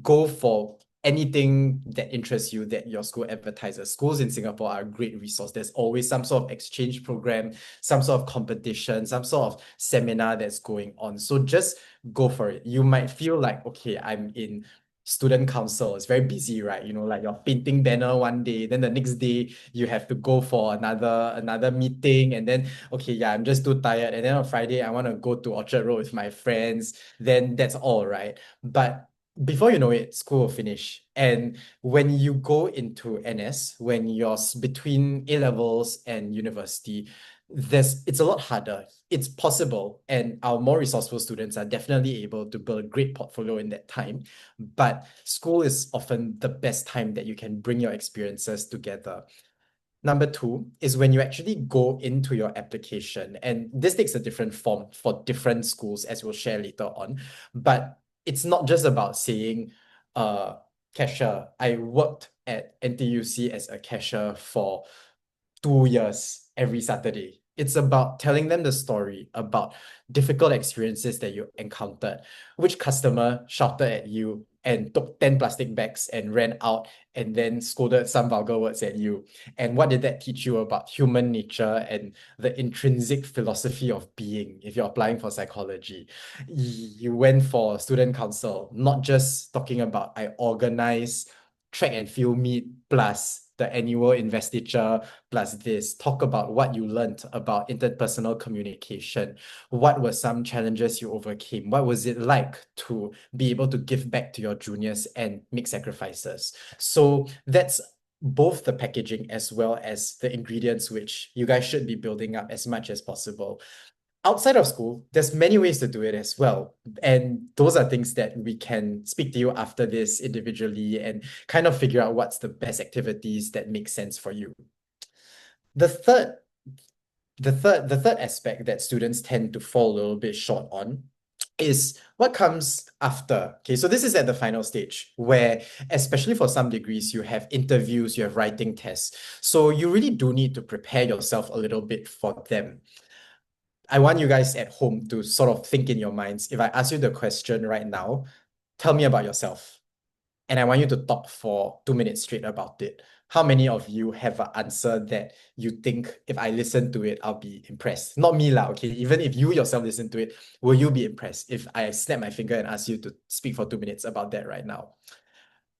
go for anything that interests you that your school advertises. Schools in Singapore are a great resource. There's always some sort of exchange program, some sort of competition, some sort of seminar that's going on. So just go for it. You might feel like, okay, I'm in student council. It's very busy, right? Like you're painting banner one day, then the next day you have to go for another meeting, and then okay, yeah, I'm just too tired. And then on Friday, I want to go to Orchard Road with my friends. Then that's all, right? But before you know it, school will finish. And when you go into NS, when you're between A levels and university, it's a lot harder. It's possible, and our more resourceful students are definitely able to build a great portfolio in that time. But school is often the best time that you can bring your experiences together. Number two is when you actually go into your application, and this takes a different form for different schools, as we'll share later on. But it's not just about saying, cashier. I worked at NTUC as a cashier for 2 years every Saturday. It's about telling them the story about difficult experiences that you encountered, which customer shouted at you and took 10 plastic bags and ran out and then scolded some vulgar words at you. And what did that teach you about human nature and the intrinsic philosophy of being if you're applying for psychology? You went for student council, not just talking about I organize track and field meet plus the annual investiture plus this. Talk about what you learned about interpersonal communication. What were some challenges you overcame? What was it like to be able to give back to your juniors and make sacrifices? So that's both the packaging as well as the ingredients, which you guys should be building up as much as possible. Outside of school, there's many ways to do it as well. And those are things that we can speak to you after this individually and kind of figure out what's the best activities that make sense for you. The third aspect that students tend to fall a little bit short on is what comes after. Okay, so this is at the final stage where, especially for some degrees, you have interviews, you have writing tests. So you really do need to prepare yourself a little bit for them. I want you guys at home to sort of think in your minds. If I ask you the question right now, tell me about yourself. And I want you to talk for 2 minutes straight about it. How many of you have an answer that you think if I listen to it, I'll be impressed? Not me lah, okay? Even if you yourself listen to it, will you be impressed if I snap my finger and ask you to speak for 2 minutes about that right now?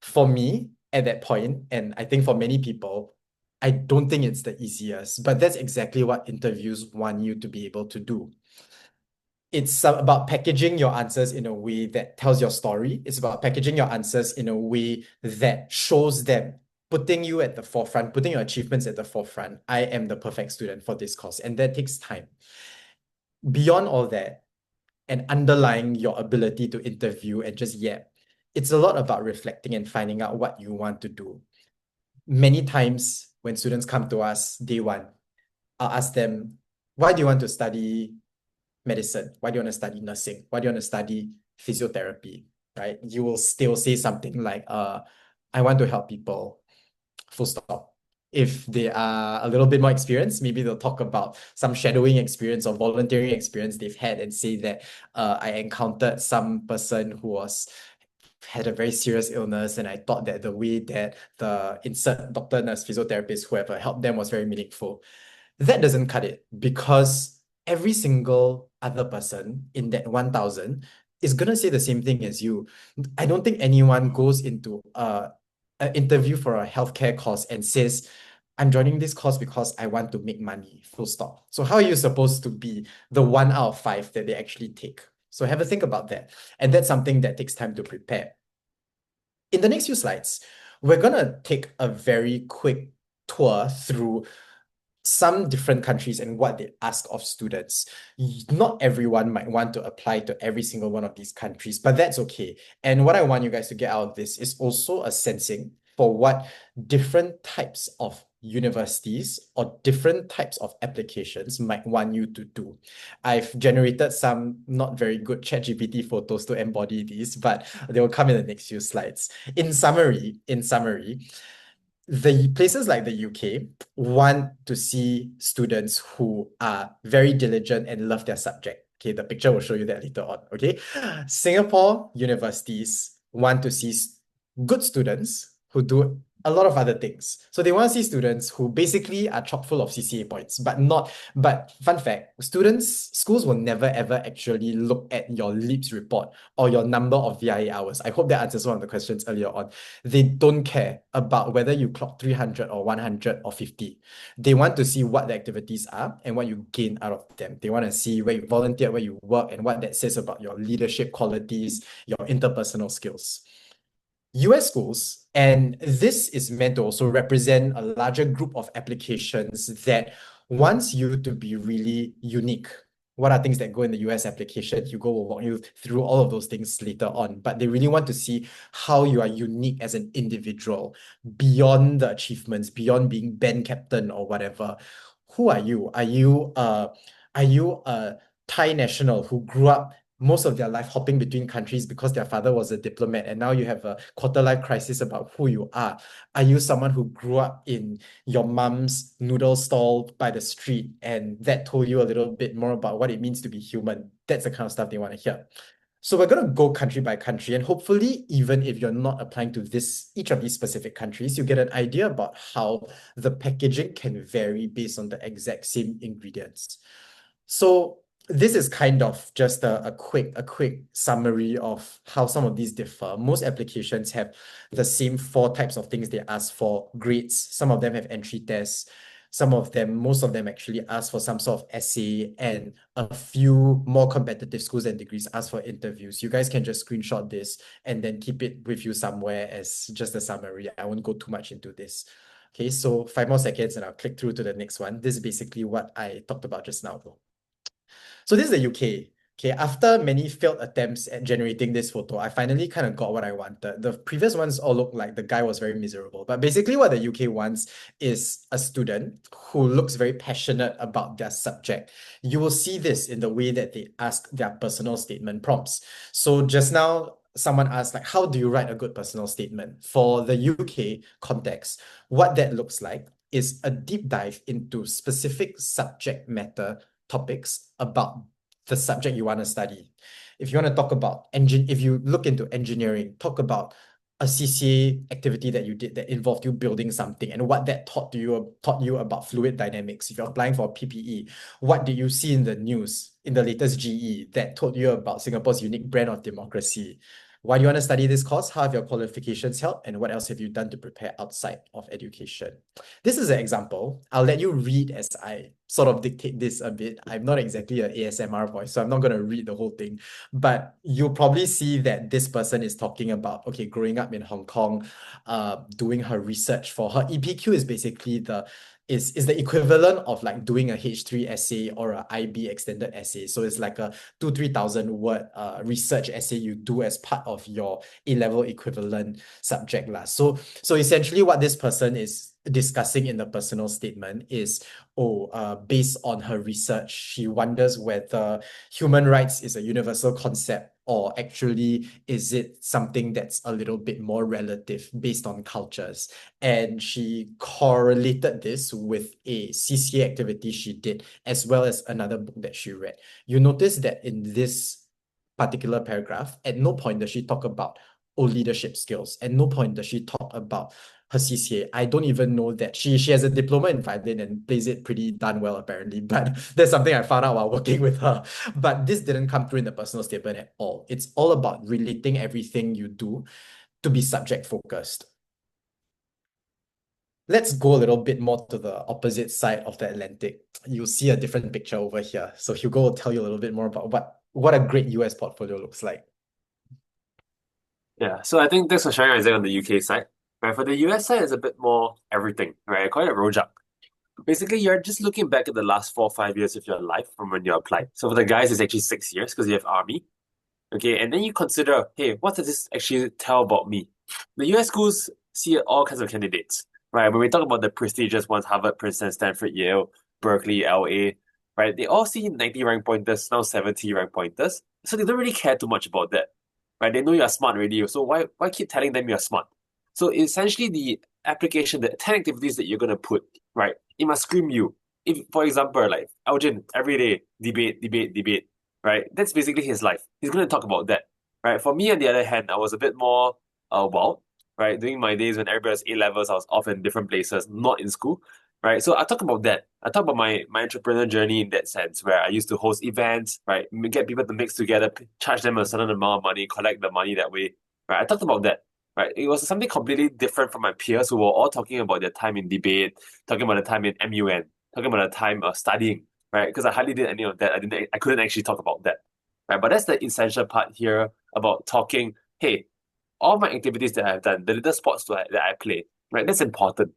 For me, at that point, and I think for many people, I don't think it's the easiest, but that's exactly what interviews want you to be able to do. It's about packaging your answers in a way that tells your story. It's about packaging your answers in a way that shows them, putting you at the forefront, putting your achievements at the forefront. I am the perfect student for this course, and that takes time. Beyond all that, and underlying your ability to interview and just yap, it's a lot about reflecting and finding out what you want to do. Many times when students come to us day one, I'll ask them, why do you want to study medicine? Why do you want to study nursing? Why do you want to study physiotherapy? Right? You will still say something like, I want to help people, full stop. If they are a little bit more experienced, maybe they'll talk about some shadowing experience or volunteering experience they've had and say that I encountered some person who had a very serious illness, and I thought that the way that the insert doctor, nurse, physiotherapist, whoever helped them was very meaningful. That doesn't cut it because every single other person in that 1,000 is gonna say the same thing as you. I don't think anyone goes into an interview for a healthcare course and says, I'm joining this course because I want to make money, full stop. So how are you supposed to be the 1 out of 5 that they actually take? So have a think about that. And that's something that takes time to prepare. In the next few slides, we're gonna take a very quick tour through some different countries and what they ask of students. Not everyone might want to apply to every single one of these countries, but that's okay. And what I want you guys to get out of this is also a sensing for what different types of universities or different types of applications might want you to do. I've generated some not very good ChatGPT photos to embody these, but they will come in the next few slides. In summary, the places like the UK want to see students who are very diligent and love their subject. Okay, the picture will show you that later on. Okay, Singapore universities want to see good students who do a lot of other things. So they want to see students who basically are chock full of CCA points, but fun fact, schools will never ever actually look at your LEAPS report or your number of VIA hours. I hope that answers one of the questions earlier on. They don't care about whether you clock 300 or 100 or 50. They want to see what the activities are and what you gain out of them. They want to see where you volunteer, where you work, and what that says about your leadership qualities, your interpersonal skills. US schools, and this is meant to also represent a larger group of applications that wants you to be really unique. What are things that go in the US application? Hugo will walk you through all of those things later on, but they really want to see how you are unique as an individual beyond the achievements, beyond being band captain or whatever. Who are you? Are you a Thai national who grew up most of their life hopping between countries because their father was a diplomat, and now you have a quarter life crisis about who you are? Are you someone who grew up in your mom's noodle stall by the street and that told you a little bit more about what it means to be human? That's the kind of stuff they want to hear. So we're going to go country by country, and hopefully, even if you're not applying to each of these specific countries, you get an idea about how the packaging can vary based on the exact same ingredients. So this is kind of just a quick summary of how some of these differ. Most applications have the same 4 types of things they ask for: grades. Some of them have entry tests. Most of them actually ask for some sort of essay, and a few more competitive schools and degrees ask for interviews. You guys can just screenshot this and then keep it with you somewhere as just a summary. I won't go too much into this. Okay, so 5 more seconds and I'll click through to the next one. This is basically what I talked about just now, though. So this is the UK. Okay, after many failed attempts at generating this photo, I finally kind of got what I wanted. The previous ones all looked like the guy was very miserable. But basically what the UK wants is a student who looks very passionate about their subject. You will see this in the way that they ask their personal statement prompts. So just now, someone asked, like, how do you write a good personal statement? For the UK context, what that looks like is a deep dive into specific subject matter topics about the subject you want to study. If you want to talk about if you look into engineering, talk about a CCA activity that you did that involved you building something and what that taught you about fluid dynamics. If you're applying for PPE, what did you see in the news in the latest GE that told you about Singapore's unique brand of democracy? Why do you want to study this course? How have your qualifications helped? And what else have you done to prepare outside of education? This is an example. I'll let you read as I sort of dictate this a bit. I'm not exactly an ASMR voice, so I'm not going to read the whole thing. But you'll probably see that this person is talking about, okay, growing up in Hong Kong, doing her research for her EPQ is basically is the equivalent of like doing a H3 essay or a IB extended essay. So it's like a 3,000 word research essay you do as part of your A-level equivalent subject lah. So essentially what this person is discussing in the personal statement is, based on her research, she wonders whether human rights is a universal concept or actually is it something that's a little bit more relative based on cultures. And she correlated this with a CCA activity she did, as well as another book that she read. You notice that in this particular paragraph, at no point does she talk about or leadership skills. At no point does she talk about her CCA. I don't even know that she has a diploma in violin and plays it pretty darn well, apparently. But that's something I found out while working with her. But this didn't come through in the personal statement at all. It's all about relating everything you do to be subject focused. Let's go a little bit more to the opposite side of the Atlantic. You'll see a different picture over here. So Hugo will tell you a little bit more about what a great US portfolio looks like. Yeah, so I think thanks for sharing, Isaac, on the UK side. Right, for the US side, it's a bit more everything, right? I call it rojak. Basically, you're just looking back at the last 4 or 5 years of your life from when you applied. So for the guys, it's actually 6 years because you have army. Okay, and then you consider, hey, what does this actually tell about me? The US schools see all kinds of candidates, right? When we talk about the prestigious ones, Harvard, Princeton, Stanford, Yale, Berkeley, LA, right? They all see 90 rank pointers, now 70 rank pointers. So they don't really care too much about that, right? They know you're smart already. So why keep telling them you're smart? So essentially, the application, the 10 activities that you're going to put, right? It must scream you. If, for example, like Elgin, every day, debate, debate, debate, right? That's basically his life. He's going to talk about that, right? For me, on the other hand, I was a bit more wild, right? During my days when everybody was A-levels, I was off in different places, not in school, right? So I talk about that. I talk about my entrepreneur journey in that sense, where I used to host events, right? Get people to mix together, charge them a certain amount of money, collect the money that way, right? I talked about that. Right, it was something completely different from my peers who were all talking about their time in debate, talking about the time in MUN, talking about the time of studying, right? Because I hardly did any of that. I couldn't actually talk about that, right? But that's the essential part here about talking. Hey, all my activities that I've done, the little sports that I play, right? That's important.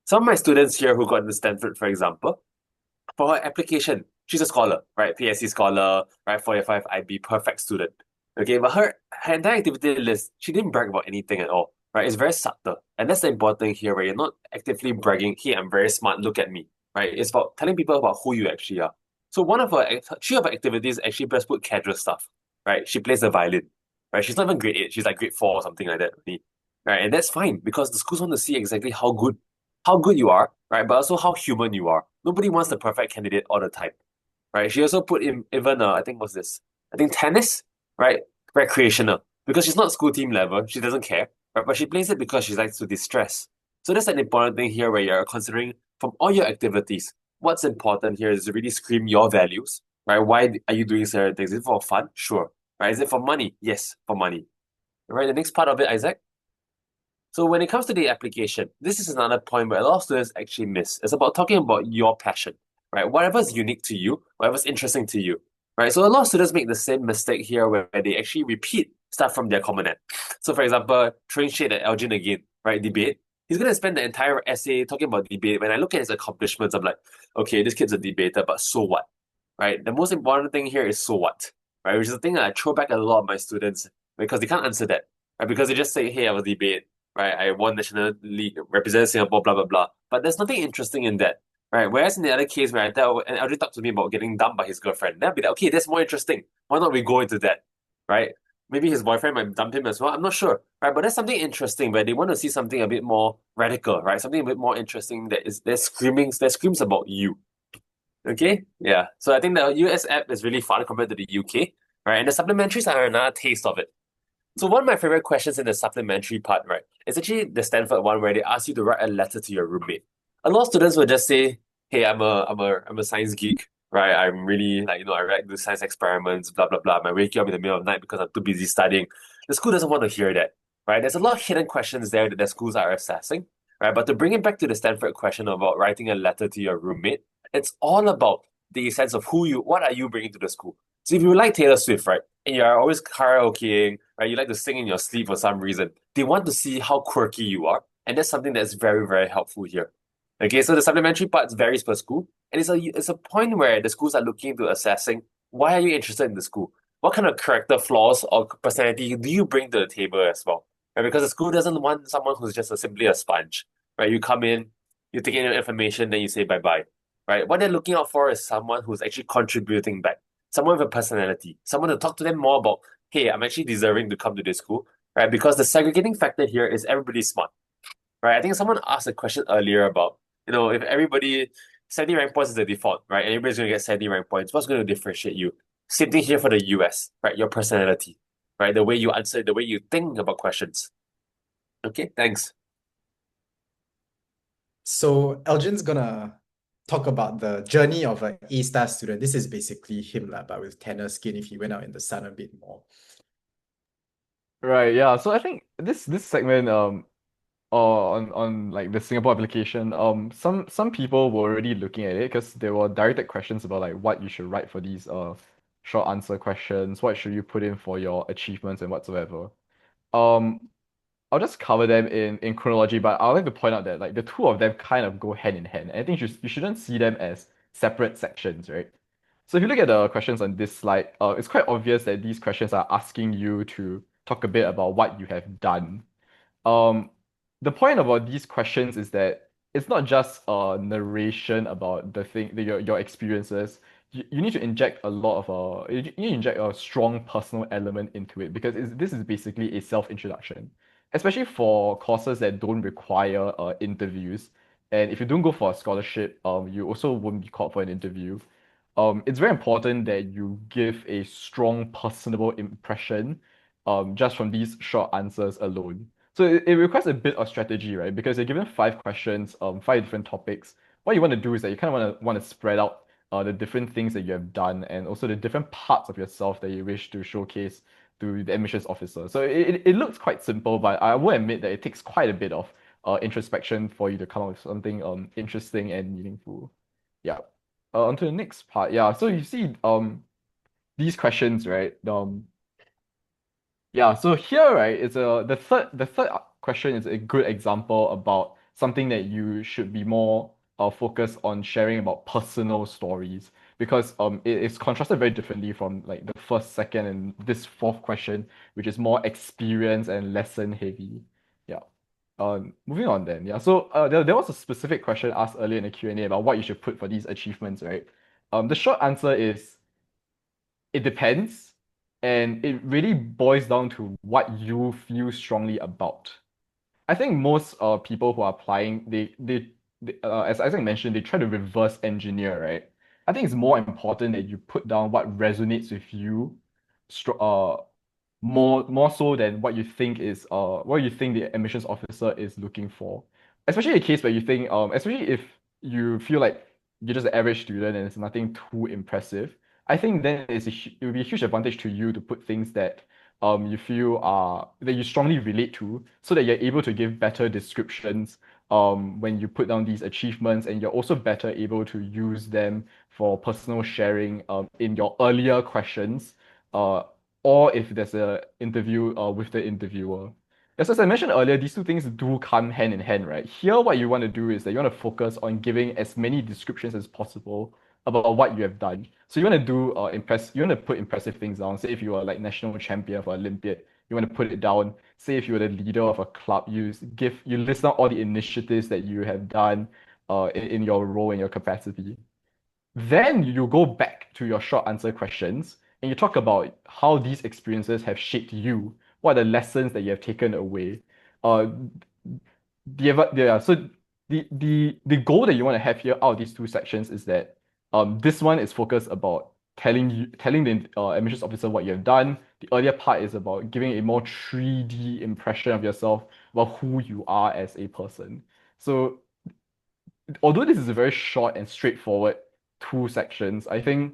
Some of my students here who got into Stanford, for example, for her application, she's a scholar, right? PSC scholar, right? 45 IB, perfect student. Okay, but her entire activity list, she didn't brag about anything at all, right? It's very subtle. And that's the important thing here, where you're not actively bragging, hey, I'm very smart, look at me, right? It's about telling people about who you actually are. So three of her activities actually just put casual stuff, right? She plays the violin, right? She's not even grade 8, she's like grade 4 or something like that, right? And that's fine because the schools want to see exactly how good you are, right? But also how human you are. Nobody wants the perfect candidate all the time, right? She also put in even I think what's this? I think tennis, right? Recreational, because she's not school team level. She doesn't care, right? But she plays it because she likes to distress. So that's an important thing here, where you're considering from all your activities, what's important here is to really scream your values, right? Why are you doing certain things? Is it for fun? Sure. Right? Is it for money? Yes, for money. Right? The next part of it, Isaac. So when it comes to the application, this is another point where a lot of students actually miss. It's about talking about your passion, right? Whatever's unique to you, whatever's interesting to you, right? So a lot of students make the same mistake here where they actually repeat stuff from their common ed. So for example, throwing shade at Elgin again, right? Debate. He's going to spend the entire essay talking about debate. When I look at his accomplishments, I'm like, okay, this kid's a debater, but so what, right? The most important thing here is so what, right? Which is the thing that I throw back at a lot of my students because they can't answer that, right? Because they just say, hey, I was debate, right? I won national league, represented Singapore, blah blah blah. But there's nothing interesting in that, right? Whereas in the other case where and Audrey talked to me about getting dumped by his girlfriend, that'd be like, okay, that's more interesting. Why not we go into that, right? Maybe his boyfriend might dump him as well. I'm not sure, right? But that's something interesting where they want to see something a bit more radical, right? Something a bit more interesting that screams about you. Okay, yeah. So I think the US app is really fun compared to the UK, right? And the supplementaries are another taste of it. So one of my favorite questions in the supplementary part, right, is actually the Stanford one where they ask you to write a letter to your roommate. A lot of students will just say, "Hey, I'm a science geek, right? I'm really like I like do science experiments, blah blah blah. I wake you up in the middle of the night because I'm too busy studying." The school doesn't want to hear that, right? There's a lot of hidden questions there that the schools are assessing, right? But to bring it back to the Stanford question about writing a letter to your roommate, it's all about the sense of what are you bringing to the school. So if you like Taylor Swift, right, and you're always karaokeing, right, you like to sing in your sleep for some reason, they want to see how quirky you are, and that's something that's very, very helpful here. Okay, so the supplementary part varies per school, and it's a point where the schools are looking to assessing why are you interested in the school? What kind of character flaws or personality do you bring to the table as well? Right, because the school doesn't want someone who's just simply a sponge. Right, you come in, you take in your information, then you say bye bye. Right, what they're looking out for is someone who's actually contributing back, someone with a personality, someone to talk to them more about, hey, I'm actually deserving to come to this school, right? Because the segregating factor here is everybody's smart, right? I think someone asked a question earlier about, if everybody, 70 rank points is the default, right? Everybody's going to get 70 rank points. What's going to differentiate you? Same thing here for the US, right? Your personality, right? The way you answer, the way you think about questions. Okay, thanks. So Elgin's gonna talk about the journey of an A-star student. This is basically him, but with tanner skin if he went out in the sun a bit more. Right, yeah. So I think this segment on like the Singapore application, some people were already looking at it because there were directed questions about like what you should write for these short answer questions, what should you put in for your achievements and whatsoever. Um I'll just cover them in chronology, but I'd like to point out that like the two of them kind of go hand in hand. And I think you shouldn't see them as separate sections, right? So if you look at the questions on this slide, it's quite obvious that these questions are asking you to talk a bit about what you have done. um, the point about these questions is that it's not just a narration about your experiences. You need to inject a lot of you need to inject a strong personal element into it because this is basically a self-introduction, especially for courses that don't require interviews. And if you don't go for a scholarship, you also won't be called for an interview. It's very important that you give a strong personable impression, just from these short answers alone. So it requires a bit of strategy, right? Because you're given five questions, five different topics. What you want to do is that you kind of want to spread out the different things that you have done and also the different parts of yourself that you wish to showcase to the admissions officer. So it looks quite simple, but I will admit that it takes quite a bit of introspection for you to come up with something interesting and meaningful. Yeah. On to the next part. Yeah. So you see these questions, right? Yeah, so here, right, is the third question is a good example about something that you should be more focused on sharing about personal stories because it is contrasted very differently from like the first, second, and this fourth question, which is more experience and lesson heavy. Yeah. Moving on then. Yeah. So there was a specific question asked earlier in the Q&A about what you should put for these achievements, right? The short answer is it depends, and it really boils down to what you feel strongly about. I think most people who are applying, as I mentioned, they try to reverse engineer, right? I think it's more important that you put down what resonates with you, stro- uh, more so than what you think the admissions officer is looking for. Especially in a case where you think, especially if you feel like you're just an average student and it's nothing too impressive. I think then it will be a huge advantage to you to put things that you feel are that you strongly relate to so that you're able to give better descriptions when you put down these achievements, and you're also better able to use them for personal sharing in your earlier questions, uh, or if there's a interview with the interviewer. As I mentioned earlier, these two things do come hand in hand, right? Here, what you want to do is that you want to focus on giving as many descriptions as possible about what you have done. So you want to do you want to put impressive things down. Say if you are like national champion for Olympiad, you want to put it down. Say if you were the leader of a club, you list out all the initiatives that you have done in your role, in your capacity. Then you go back to your short answer questions and you talk about how these experiences have shaped you. What are the lessons that you have taken away? Uh, so the goal that you want to have here out of these two sections is that this one is focused about telling the admissions officer what you have done. The earlier part is about giving a more 3D impression of yourself about who you are as a person. So although this is a very short and straightforward two sections, I think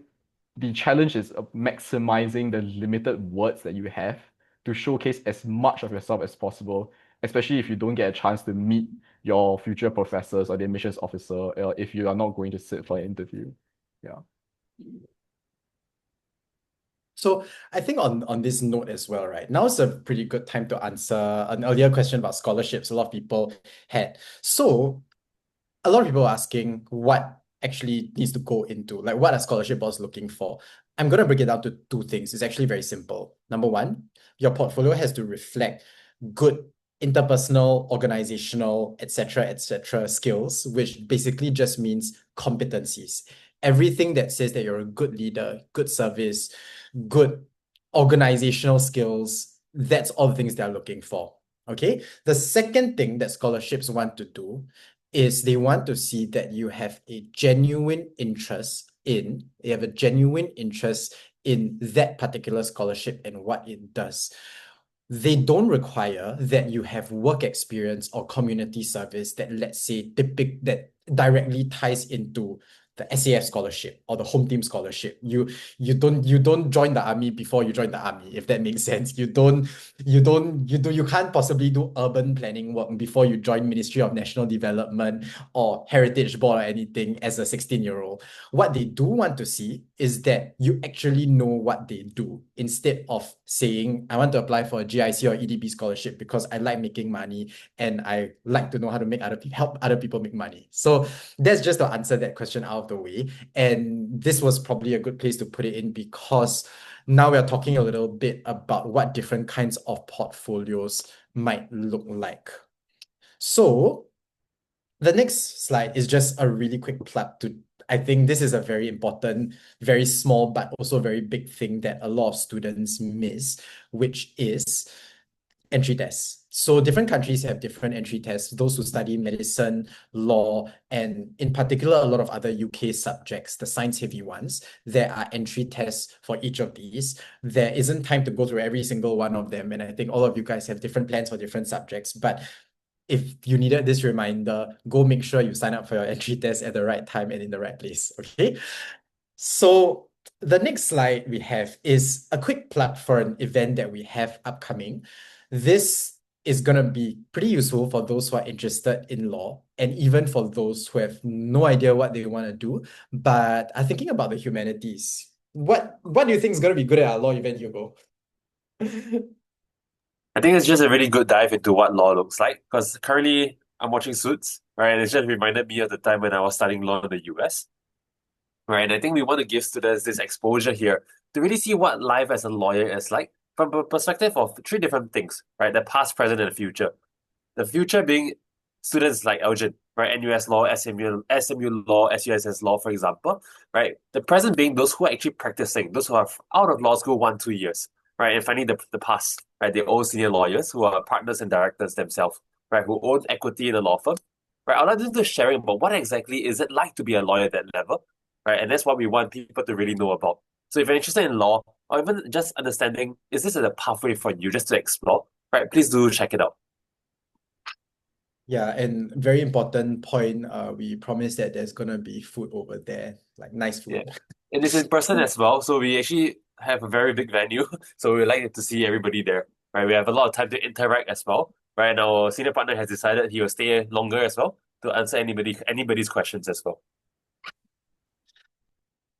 the challenge is maximizing the limited words that you have to showcase as much of yourself as possible, especially if you don't get a chance to meet your future professors or the admissions officer, if you are not going to sit for an interview. Yeah. So I think on this note as well, right? Now is a pretty good time to answer an earlier question about scholarships a lot of people had. So a lot of people are asking what actually needs to go into, like what are scholarship boards looking for? I'm going to break it down to two things. It's actually very simple. Number one, your portfolio has to reflect good interpersonal, organizational, etc., skills, which basically just means competencies. Everything that says that you're a good leader, good service, good organizational skills, that's all the things they're looking for. Okay. The second thing that scholarships want to do is they want to see that you have a genuine interest in that particular scholarship and what it does. They don't require that you have work experience or community service that, let's say, that directly ties into the SAF scholarship or the home team scholarship. You don't join the army before you join the army, if that makes sense. You can't possibly do urban planning work before you join Ministry of National Development or Heritage Board or anything as a 16-year-old. What they do want to see is that you actually know what they do, instead of saying, I want to apply for a GIC or EDB scholarship because I like making money and I like to know how to help other people make money. So that's just to answer that question out of the way. And this was probably a good place to put it in, because now we're talking a little bit about what different kinds of portfolios might look like. So the next slide is just a really quick plug to, I think this is a very important, very small, but also very big thing that a lot of students miss, which is entry tests. So different countries have different entry tests. Those who study medicine, law, and in particular, a lot of other UK subjects, the science-heavy ones, there are entry tests for each of these. There isn't time to go through every single one of them, and I think all of you guys have different plans for different subjects, but if you needed this reminder, go make sure you sign up for your entry test at the right time and in the right place, okay? So the next slide we have is a quick plug for an event that we have upcoming. This is going to be pretty useful for those who are interested in law, and even for those who have no idea what they want to do, but are thinking about the humanities. What do you think is going to be good at our law event, Hugo? I think it's just a really good dive into what law looks like, because currently I'm watching Suits, right? And it just reminded me of the time when I was studying law in the US, right? And I think we want to give students this exposure here to really see what life as a lawyer is like from a perspective of three different things, right? The past, present, and the future. The future being students like Elgin, right? NUS Law, SMU Law, SUSS Law, for example, right? The present being those who are actually practicing, those who are out of law school 1-2 years, right? And finally, the past, right? The old senior lawyers who are partners and directors themselves, right? Who own equity in a law firm, right? I'd like them to share about what exactly is it like to be a lawyer at that level, right? And that's what we want people to really know about. So if you're interested in law, or even just understanding, is this a pathway for you just to explore, right? Please do check it out. Yeah, and very important point, we promised that there's gonna be food over there, like nice food. Yeah. And it's in person as well, so we actually have a very big venue, so we like to see everybody there, right? We have a lot of time to interact as well, right? And our senior partner has decided he will stay longer as well to answer anybody's questions as well.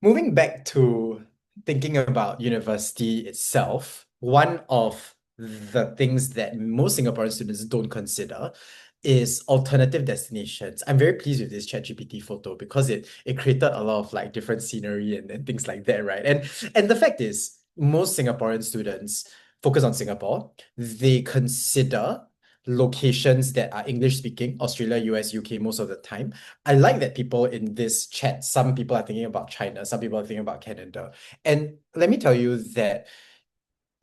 Moving back to thinking about university itself, one of the things that most Singaporean students don't consider is alternative destinations. I'm very pleased with this ChatGPT photo because it created a lot of like different scenery and things like that, right? And the fact is, most Singaporean students focus on Singapore. They consider locations that are English speaking, Australia, US, UK, most of the time. I like that people in this chat, some people are thinking about China, some people are thinking about Canada. And let me tell you that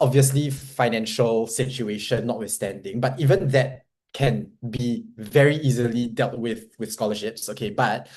obviously financial situation notwithstanding, but even that can be very easily dealt with scholarships, okay? But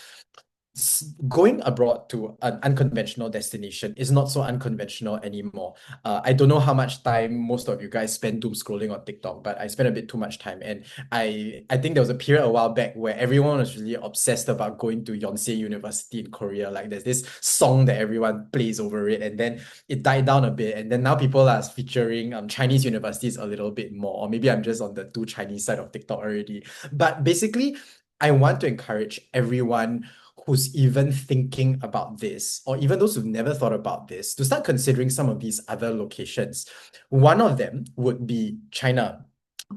going abroad to an unconventional destination is not so unconventional anymore. I don't know how much time most of you guys spend doom scrolling on TikTok, but I spend a bit too much time. And I think there was a period a while back where everyone was really obsessed about going to Yonsei University in Korea. Like there's this song that everyone plays over it, and then it died down a bit. And then now people are featuring Chinese universities a little bit more, or maybe I'm just on the too Chinese side of TikTok already. But basically, I want to encourage everyone who's even thinking about this, or even those who've never thought about this, to start considering some of these other locations. One of them would be China.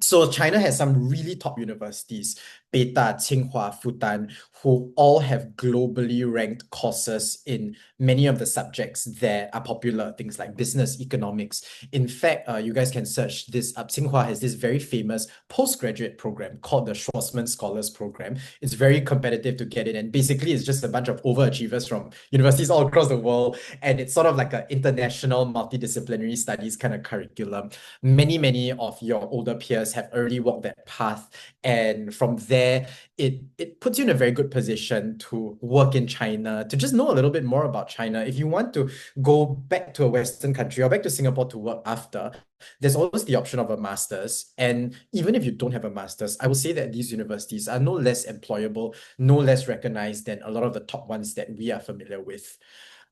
So China has some really top universities, Peita, Tsinghua, Fudan, who all have globally ranked courses in many of the subjects that are popular, things like business, economics. In fact, you guys can search this up. Tsinghua has this very famous postgraduate program called the Schwarzman Scholars Program. It's very competitive to get in, and basically it's just a bunch of overachievers from universities all across the world, and it's sort of like an international multidisciplinary studies kind of curriculum. Many of your older peers have already walked that path, and from there there, it puts you in a very good position to work in China, to just know a little bit more about China. If you want to go back to a Western country or back to Singapore to work after, there's always the option of a master's. And even if you don't have a master's, I will say that these universities are no less employable, no less recognized than a lot of the top ones that we are familiar with.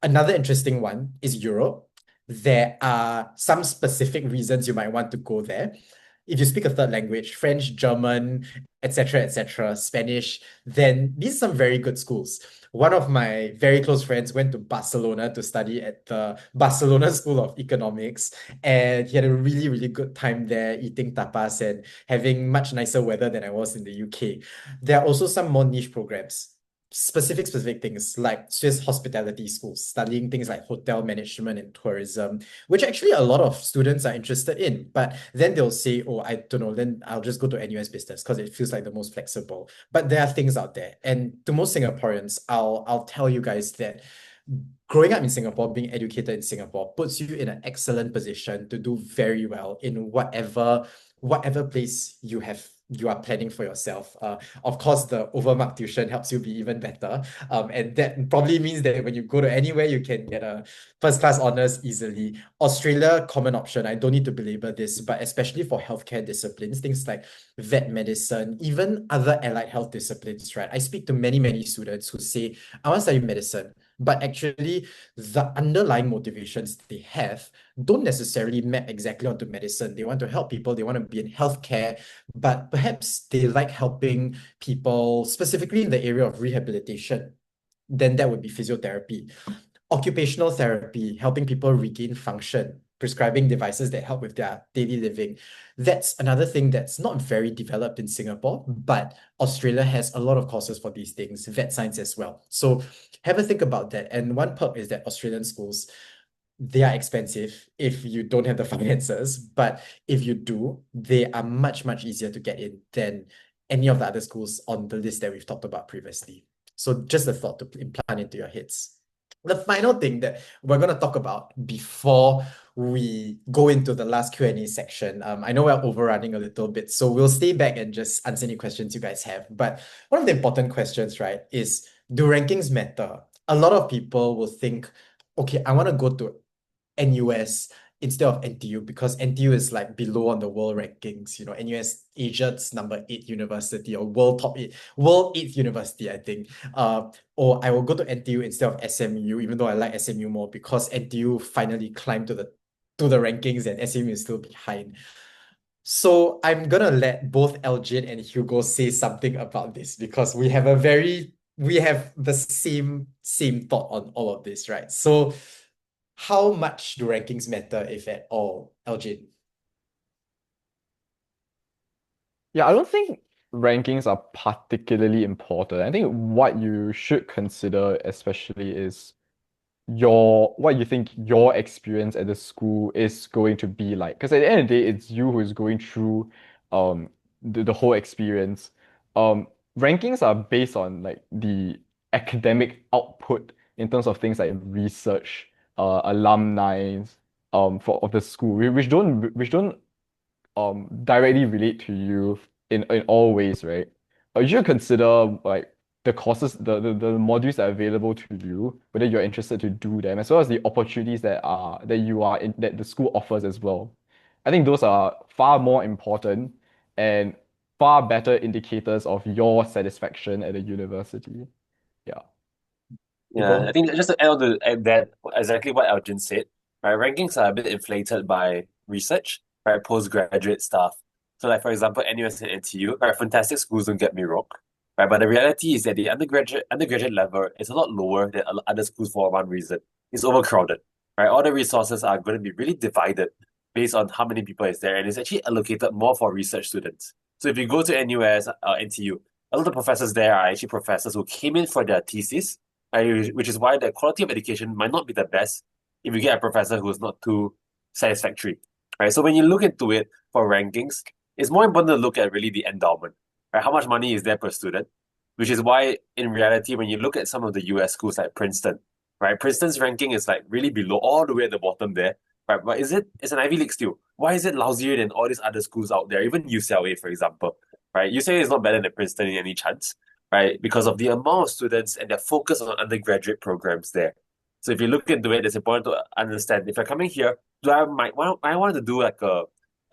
Another interesting one is Europe. There are some specific reasons you might want to go there. If you speak a third language, French, German, etc., Spanish, then these are some very good schools. One of my very close friends went to Barcelona to study at the Barcelona School of Economics, and he had a really, really good time there eating tapas and having much nicer weather than I was in the UK. There are also some more niche programs, specific things like Swiss hospitality schools, studying things like hotel management and tourism, which actually a lot of students are interested in. But then they'll say, oh, I don't know, then I'll just go to NUS business because it feels like the most flexible. But there are things out there. And to most Singaporeans, I'll tell you guys that growing up in Singapore, being educated in Singapore puts you in an excellent position to do very well in whatever place you are planning for yourself. Of course, the overmarked tuition helps you be even better. And that probably means that when you go to anywhere, you can get a first class honors easily. Australia, common option. I don't need to belabor this, but especially for healthcare disciplines, things like vet medicine, even other allied health disciplines, right? I speak to many students who say, I want to study medicine, but actually the underlying motivations they have don't necessarily map exactly onto medicine. They want to help people, they want to be in healthcare, but perhaps they like helping people specifically in the area of rehabilitation. Then that would be physiotherapy. Occupational therapy, helping people regain function, prescribing devices that help with their daily living. That's another thing that's not very developed in Singapore, but Australia has a lot of courses for these things, vet science as well. So have a think about that. And one perk is that Australian schools, they are expensive if you don't have the finances, but if you do, they are much easier to get in than any of the other schools on the list that we've talked about previously. So just a thought to implant into your heads. The final thing that we're going to talk about before we go into the last Q&A section, I know we're overrunning a little bit, so we'll stay back and just answer any questions you guys have. But one of the important questions, right, is do rankings matter? A lot of people will think, okay, I want to go to NUS instead of NTU because NTU is like below on the world rankings. You know, NUS Asia's number 8 university or world top 8, world 8th university, I think. Or I will go to NTU instead of SMU, even though I like SMU more because NTU finally climbed to the rankings and SMU is still behind. So I'm gonna let both Elgin and Hugo say something about this because we have the same thought on all of this, right? So how much do rankings matter, if at all, Elgin? Yeah, I don't think rankings are particularly important. I think what you should consider especially is what you think your experience at the school is going to be like. Because at the end of the day, it's you who is going through um the whole experience. Um Rankings are based on like the academic output in terms of things like research, alumni, for of the school, which don't directly relate to you in all ways, right? You should consider like the courses, the modules that are available to you, whether you're interested to do them, as well as the opportunities that the school offers as well. I think those are far more important and far better indicators of your satisfaction at a university. Yeah. Yeah, I Hugo? think just to add on to add that exactly what Elgin said, right? Rankings are a bit inflated by research, right? Postgraduate stuff. So, like for example, NUS and NTU are fantastic schools. Don't get me wrong, right? But the reality is that the undergraduate level is a lot lower than other schools for one reason. It's overcrowded, right? All the resources are going to be really divided based on how many people is there, and it's actually allocated more for research students. So, if you go to NUS, NTU, a lot of the professors there are actually professors who came in for their thesis, which is why the quality of education might not be the best if you get a professor who is not too satisfactory. Right. So when you look into it for rankings, it's more important to look at really the endowment. Right. How much money is there per student? Which is why in reality, when you look at some of the US schools like Princeton, right? Princeton's ranking is like really below, all the way at the bottom there. Right. But it's an Ivy League still. Why is it lousier than all these other schools out there? Even UCLA, for example. right? UCLA is not better than Princeton in any chance, right? Because of the amount of students and their focus on undergraduate programs there. So if you look into it, it's important to understand if you're coming here, I want to do like a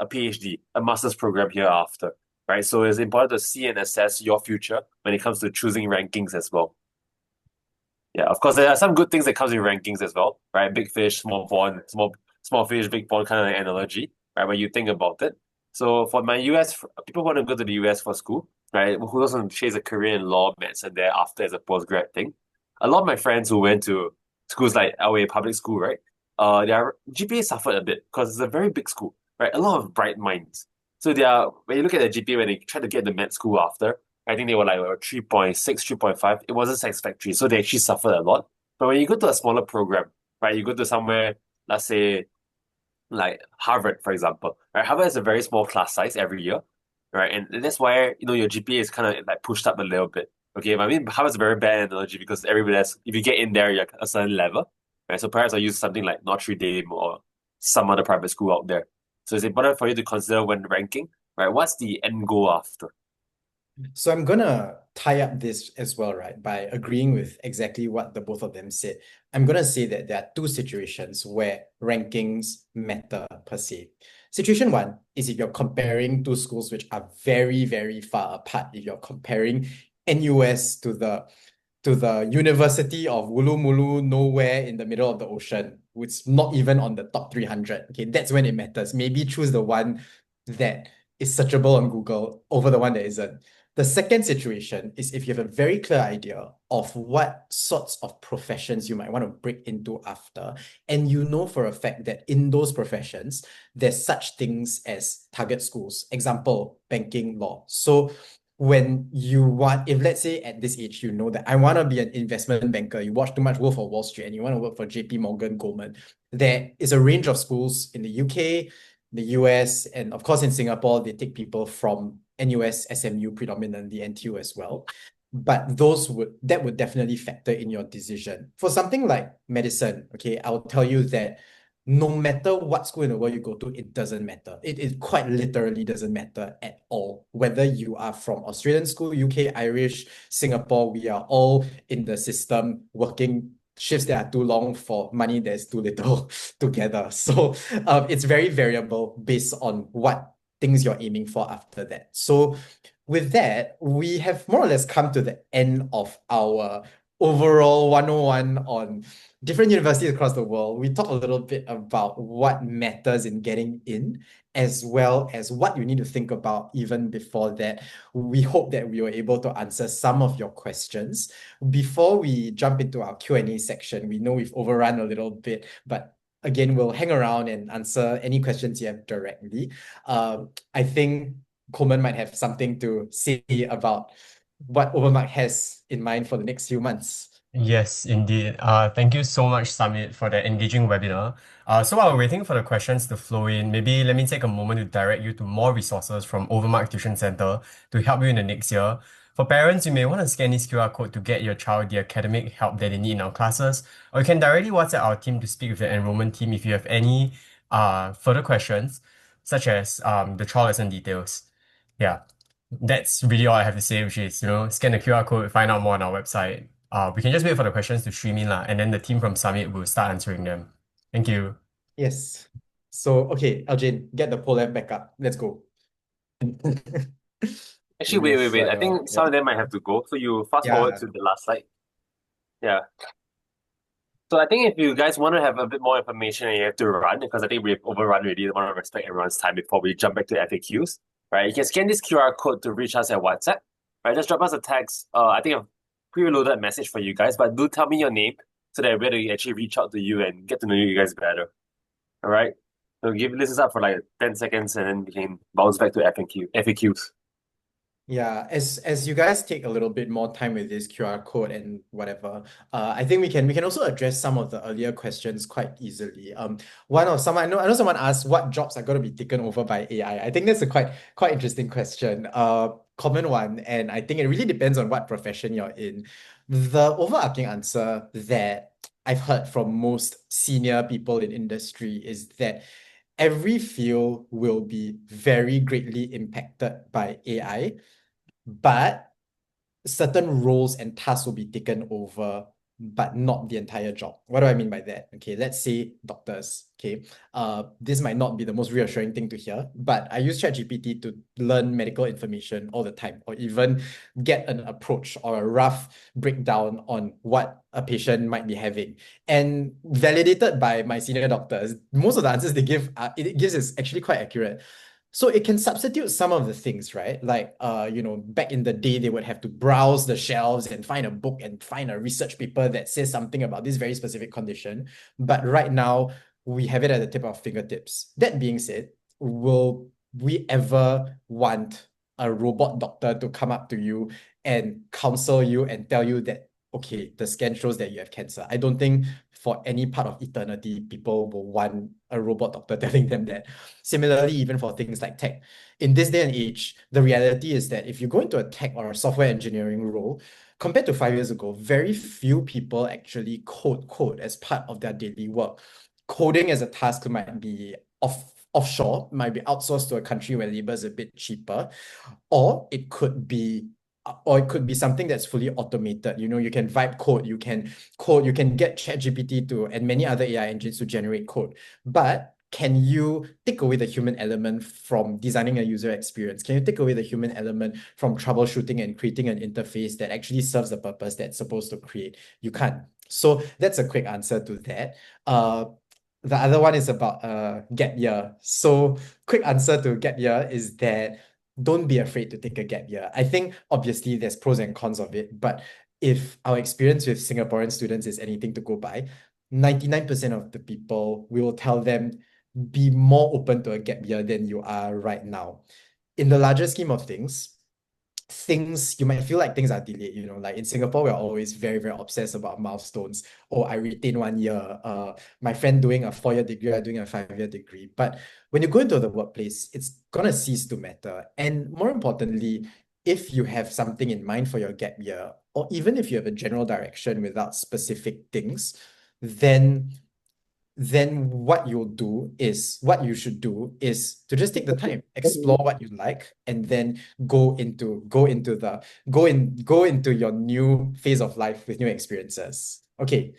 PhD, a master's program here after, right? So it's important to see and assess your future when it comes to choosing rankings as well. Yeah, of course, there are some good things that comes in rankings as well, right? Big fish, small pond, small fish, big pond kind of analogy, right? When you think about it. So for my US, people who want to go to the US for school, right? Who doesn't chase a career in law, medicine there after as a postgrad thing. A lot of my friends who went to schools like LA public school, right? Their GPA suffered a bit because it's a very big school, right? A lot of bright minds. So they are when you look at the GPA when they try to get the med school after, I think they were like 3.6, 3.5. It wasn't satisfactory. So they actually suffered a lot. But when you go to a smaller program, right, you go to somewhere, let's say like Harvard, for example, right? Harvard has a very small class size every year, right? And that's why, your GPA is kind of like pushed up a little bit. Okay, but I mean, Harvard's a very bad analogy because everybody has, if you get in there, you're at a certain level, right? So perhaps I'll use something like Notre Dame or some other private school out there. So it's important for you to consider when ranking, right? What's the end goal after? So I'm gonna tie up this as well, right? By agreeing with exactly what the both of them said. I'm gonna say that there are two situations where rankings matter per se. Situation one is if you're comparing two schools which are very, very far apart. If you're comparing NUS to the University of Woolloomooloo, nowhere in the middle of the ocean, which is not even on the top 300. Okay, that's when it matters. Maybe choose the one that is searchable on Google over the one that isn't. The second situation is if you have a very clear idea of what sorts of professions you might want to break into after, and you know for a fact that in those professions, there's such things as target schools. Example, banking, law. So when you want, if let's say at this age, you know that I want to be an investment banker, you watch too much Wolf of Wall Street and you want to work for JP Morgan, Goldman, there is a range of schools in the UK, the US, and of course in Singapore, they take people from NUS, SMU, predominantly NTU as well. But that would definitely factor in your decision. For something like medicine, okay, I'll tell you that no matter what school in the world you go to, it doesn't matter. It quite literally doesn't matter at all. Whether you are from Australian school, UK, Irish, Singapore, we are all in the system working shifts that are too long for money that's too little together. So it's very variable based on what things you're aiming for after that. So with that, we have more or less come to the end of our overall 101 on different universities across the world. We talked a little bit about what matters in getting in, as well as what you need to think about even before that. We hope that we were able to answer some of your questions. Before we jump into our Q&A section, we know we've overrun a little bit, but again, we'll hang around and answer any questions you have directly. I think Coleman might have something to say about what Overmark has in mind for the next few months. Yes, indeed. Thank you so much, Samit, for the engaging webinar. So while we're waiting for the questions to flow in, maybe let me take a moment to direct you to more resources from Overmark Tuition Center to help you in the next year. For parents, you may want to scan this QR code to get your child the academic help that they need in our classes, or you can directly WhatsApp our team to speak with the enrollment team if you have any further questions, such as the trial lesson details. Yeah, that's really all I have to say, which is, scan the QR code, find out more on our website. We can just wait for the questions to stream in, and then the team from Summit will start answering them. Thank you. Yes. So, okay, Aljin, get the poll app back up. Let's go. Actually, wait. I think some of them might have to go. So you fast forward to the last slide. Yeah. So I think if you guys want to have a bit more information and you have to run, because I think we've overrun already, I want to respect everyone's time before we jump back to FAQs, right? You can scan this QR code to reach us at WhatsApp, right? Just drop us a text. I think I've preloaded a message for you guys, but do tell me your name so that we're able to actually reach out to you and get to know you guys better. All right? So listen up for like 10 seconds and then we can bounce back to FAQs. Yeah, as you guys take a little bit more time with this QR code and whatever, I think we can also address some of the earlier questions quite easily. I know someone asked what jobs are going to be taken over by AI. I think that's a quite interesting question. Common one, and I think it really depends on what profession you're in. The overarching answer that I've heard from most senior people in industry is that every field will be very greatly impacted by AI, but certain roles and tasks will be taken over, but not the entire job. What do I mean by that? Okay, let's say doctors. Okay, this might not be the most reassuring thing to hear, but I use ChatGPT to learn medical information all the time, or even get an approach or a rough breakdown on what a patient might be having. And validated by my senior doctors, most of the answers they give, it gives is actually quite accurate. So it can substitute some of the things, right? Like, back in the day, they would have to browse the shelves and find a book and find a research paper that says something about this very specific condition. But right now, we have it at the tip of our fingertips. That being said, will we ever want a robot doctor to come up to you and counsel you and tell you that, okay, the scan shows that you have cancer? I don't think for any part of eternity, people will want a robot doctor telling them that. Similarly, even for things like tech, in this day and age, the reality is that if you go into a tech or a software engineering role, compared to 5 years ago, very few people actually code as part of their daily work. Coding as a task might be offshore, might be outsourced to a country where labor is a bit cheaper, or it could be something that's fully automated. You can vibe code, you can get ChatGPT to and many other AI engines to generate code. But can you take away the human element from designing a user experience? Can you take away the human element from troubleshooting and creating an interface that actually serves the purpose that's supposed to create? You can't. So that's a quick answer to that. The other one is about gap year. So quick answer to gap year is that don't be afraid to take a gap year. I think obviously there's pros and cons of it, but if our experience with Singaporean students is anything to go by, 99% of the people, we will tell them be more open to a gap year than you are right now. In the larger scheme of things, you might feel like things are delayed, like in Singapore, we're always very, very obsessed about milestones. Oh, I retained 1 year. My friend doing a 4-year degree, I'm doing a 5-year degree. But when you go into the workplace, it's gonna cease to matter. And more importantly, if you have something in mind for your gap year, or even if you have a general direction without specific things, then what you should do is to just take the time, explore what you like, and then go into your new phase of life with new experiences. Okay.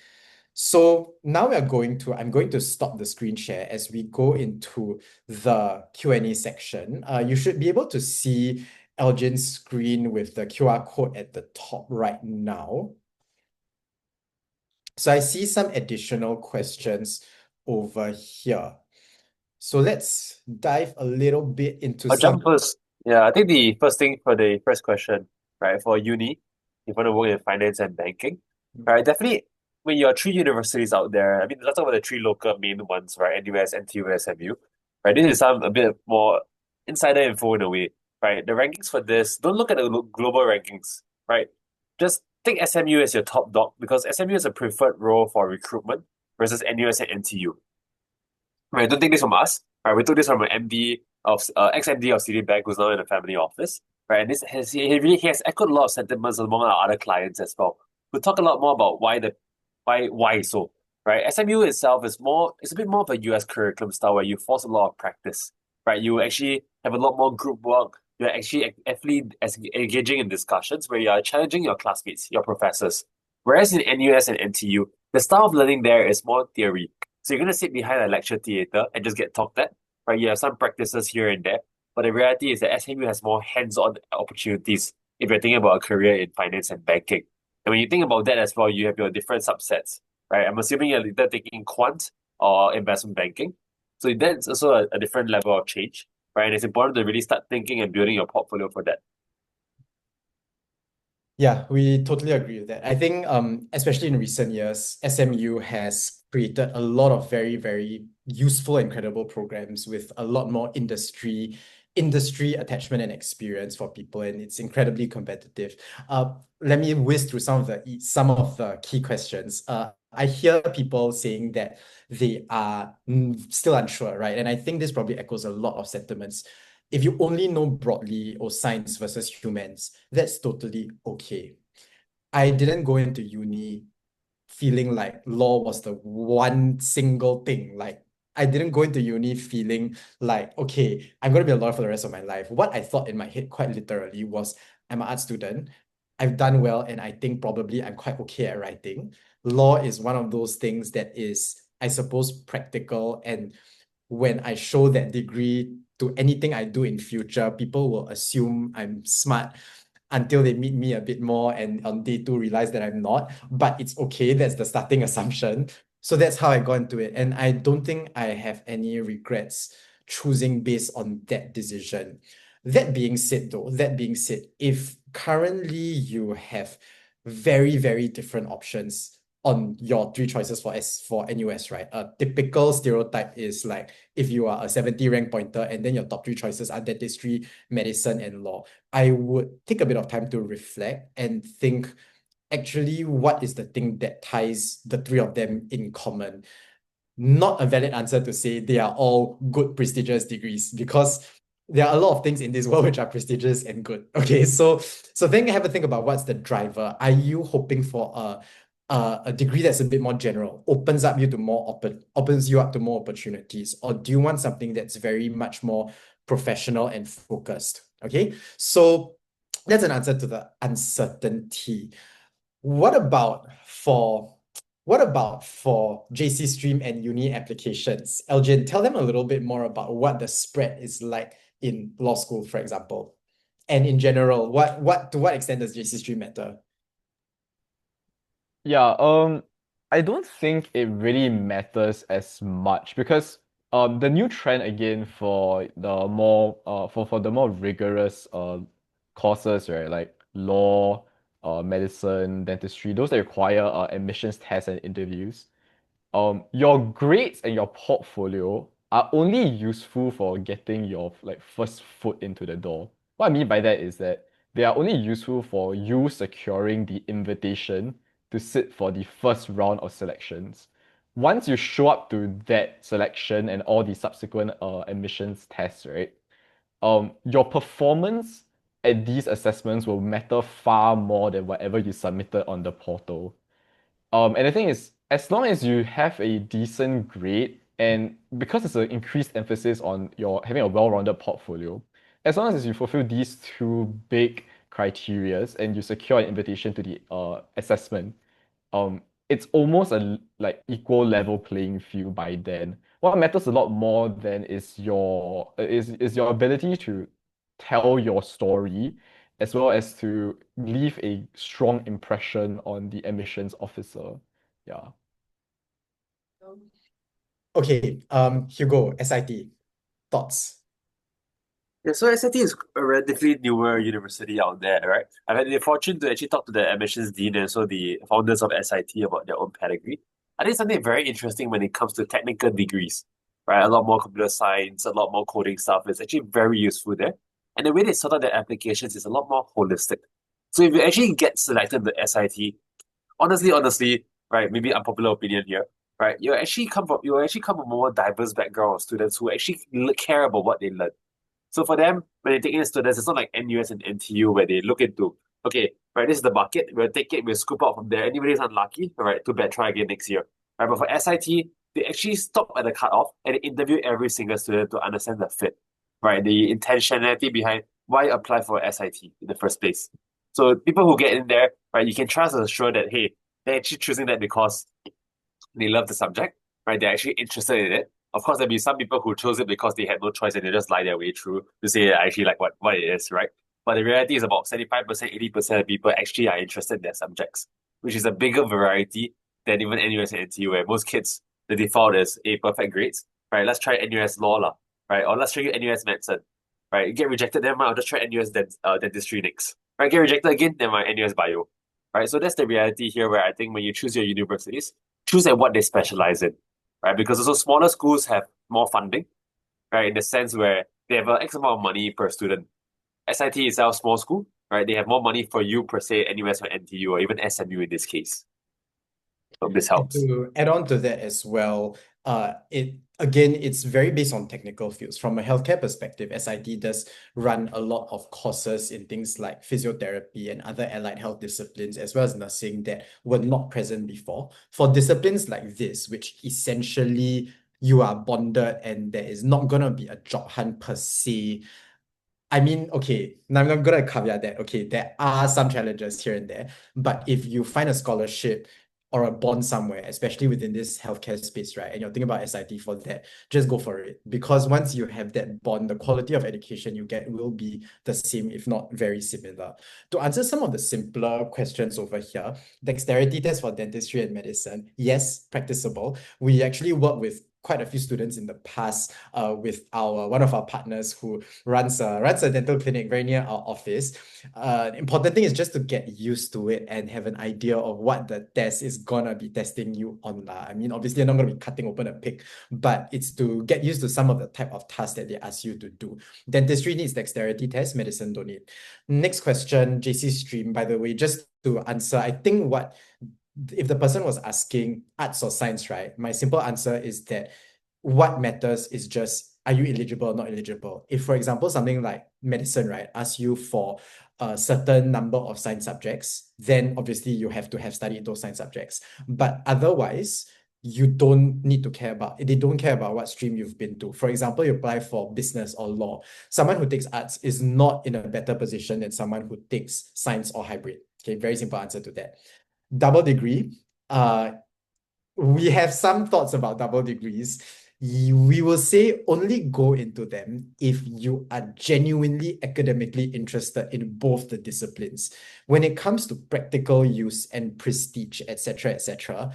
So now I'm going to stop the screen share as we go into the Q&A section. You should be able to see Elgin's screen with the QR code at the top right now. So I see some additional questions over here. So let's dive a little bit into I'll some. jump first. Yeah, I think the first thing for the first question, right, for uni, if you want to work in finance and banking, right, definitely when you're three universities out there, I mean, let's talk about the three local main ones, right, NUS, NTU, SMU, right, this is a bit more insider info in a way, right, the rankings for this, don't look at the global rankings, right, just take SMU as your top dog because SMU is a preferred role for recruitment versus NUS and NTU. Right, don't take this from us. Right, we took this from an MD of ex-MD of Citibank who's now in a family office. Right, and he has echoed a lot of sentiments among our other clients as well. We talk a lot more about why so. Right, SMU itself it's a bit more of a US curriculum style where you force a lot of practice. Right, you actually have a lot more group work. You're actually engaging in discussions where you are challenging your classmates, your professors. Whereas in NUS and NTU, the style of learning there is more theory. So you're going to sit behind a lecture theater and just get talked at, right? You have some practices here and there, but the reality is that SMU has more hands-on opportunities if you're thinking about a career in finance and banking. And when you think about that as well, you have your different subsets, right? I'm assuming you're either taking quant or investment banking. So that's also a different level of change, right? And it's important to really start thinking and building your portfolio for that. Yeah, we totally agree with that. I think, especially in recent years, SMU has created a lot of very, very useful and credible programs with a lot more industry attachment and experience for people, and it's incredibly competitive. Let me whiz through some of the key questions. I hear people saying that they are still unsure, right? And I think this probably echoes a lot of sentiments. If you only know broadly or science versus humans, that's totally okay. I didn't go into uni feeling like law was the one single thing. Like I didn't go into uni feeling like, okay, I'm going to be a lawyer for the rest of my life. What I thought in my head quite literally was, I'm an art student. I've done well, and I think probably I'm quite okay at writing. Law is one of those things that is, I suppose, practical. And when I show that degree to anything I do in future, people will assume I'm smart until they meet me a bit more and on day two realize that I'm not. But it's okay. That's the starting assumption. So that's how I got into it. And I don't think I have any regrets choosing based on that decision. That being said, though, if currently you have very, very different options on your three choices for NUS, right? A typical stereotype is like if you are a 70 rank pointer and then your top three choices are dentistry, medicine, and law. I would take a bit of time to reflect and think actually what is the thing that ties the three of them in common. Not a valid answer to say they are all good, prestigious degrees, because there are a lot of things in this world which are prestigious and good. Okay, so have a think about what's the driver. Are you hoping for a degree that's a bit more general, opens you up to more opportunities, or do you want something that's very much more professional and focused? Okay, so that's an answer to the uncertainty. What about for JC stream and uni applications? Elgin, tell them a little bit more about what the spread is like in law school, for example. And in general, to what extent does JC stream matter? Yeah, I don't think it really matters as much because the new trend again for the more for the more rigorous courses, right, like law, medicine, dentistry, those that require admissions tests and interviews, your grades and your portfolio are only useful for getting your like first foot into the door. What I mean by that is that they are only useful for you securing the invitation to sit for the first round of selections. Once you show up to that selection and all the subsequent admissions tests, right? Your performance at these assessments will matter far more than whatever you submitted on the portal. And the thing is, as long as you have a decent grade, and because it's an increased emphasis on your having a well-rounded portfolio, as long as you fulfill these two big criterias and you secure an invitation to the assessment, it's almost a like equal level playing field by then. What matters a lot more then is your ability to tell your story as well as to leave a strong impression on the admissions officer. Yeah. Okay, Hugo, SIT, thoughts? Yeah, so SIT is a relatively newer university out there, right? I've had the fortune to actually talk to the admissions dean and also the founders of SIT about their own pedigree. I think something very interesting when it comes to technical degrees, right? A lot more computer science, a lot more coding stuff is actually very useful there. And the way they sort out their applications is a lot more holistic. So if you actually get selected to SIT, honestly, right, maybe unpopular opinion here, right? You actually come from a more diverse background of students who actually care about what they learn. So for them, when they take in students, it's not like NUS and NTU where they look into, okay, right, this is the bucket, we'll take it, we'll scoop out from there. Anybody who's unlucky, all right, too bad, try again next year. Right, but for SIT, they actually stop at the cutoff and they interview every single student to understand the fit, right? The intentionality behind why apply for SIT in the first place. So people who get in there, right, you can trust and assure that, hey, they're actually choosing that because they love the subject, right? They're actually interested in it. Of course, there'll be some people who chose it because they had no choice and they just lie their way through to say I actually like what it is, right? But the reality is about 75%, 80% of people actually are interested in their subjects, which is a bigger variety than even NUS and NTU, where most kids, the default is a perfect grades, right? Let's try NUS law, lah, right? Or let's try NUS medicine, right? Get rejected, never mind, I'll just try NUS dentistry next, right? Get rejected again, never mind, NUS bio, right? So that's the reality here where I think when you choose your universities, choose at what they specialize in, right? Because also smaller schools have more funding, right? In the sense where they have an X amount of money per student. SIT is our small school, right? They have more money for you per se, NUS or NTU or even SMU in this case. Hope this And helps. to add on to that as well, it's very based on technical fields. From a healthcare perspective, SIT does run a lot of courses in things like physiotherapy and other allied health disciplines, as well as nursing that were not present before. For disciplines like this, which essentially you are bonded and there is not gonna be a job hunt per se. I mean, okay, now I'm not gonna caveat that, okay, there are some challenges here and there, but if you find a scholarship or a bond somewhere, especially within this healthcare space, right, and you're thinking about SIT for that, just go for it. Because once you have that bond, the quality of education you get will be the same, if not very similar. To answer some of the simpler questions over here, dexterity test for dentistry and medicine, yes, practicable. We actually work with quite a few students in the past with one of our partners who runs a dental clinic very near our office. Important thing is just to get used to it and have an idea of what the test is gonna be testing you on lah. I mean, obviously, you're not gonna be cutting open a pig, but it's to get used to some of the type of tasks that they ask you to do. Dentistry needs dexterity test, medicine don't need. Next question, JC stream, by the way, just to answer, I think if the person was asking arts or science, right? My simple answer is that what matters is just, are you eligible or not eligible? If, for example, something like medicine, right, asks you for a certain number of science subjects, then obviously you have to have studied those science subjects. But otherwise, you don't need to care about, they don't care about what stream you've been to. For example, you apply for business or law. Someone who takes arts is not in a better position than someone who takes science or hybrid. Okay, very simple answer to that. Double degree, we have some thoughts about double degrees. We will say only go into them if you are genuinely academically interested in both the disciplines. When it comes to practical use and prestige, etc.,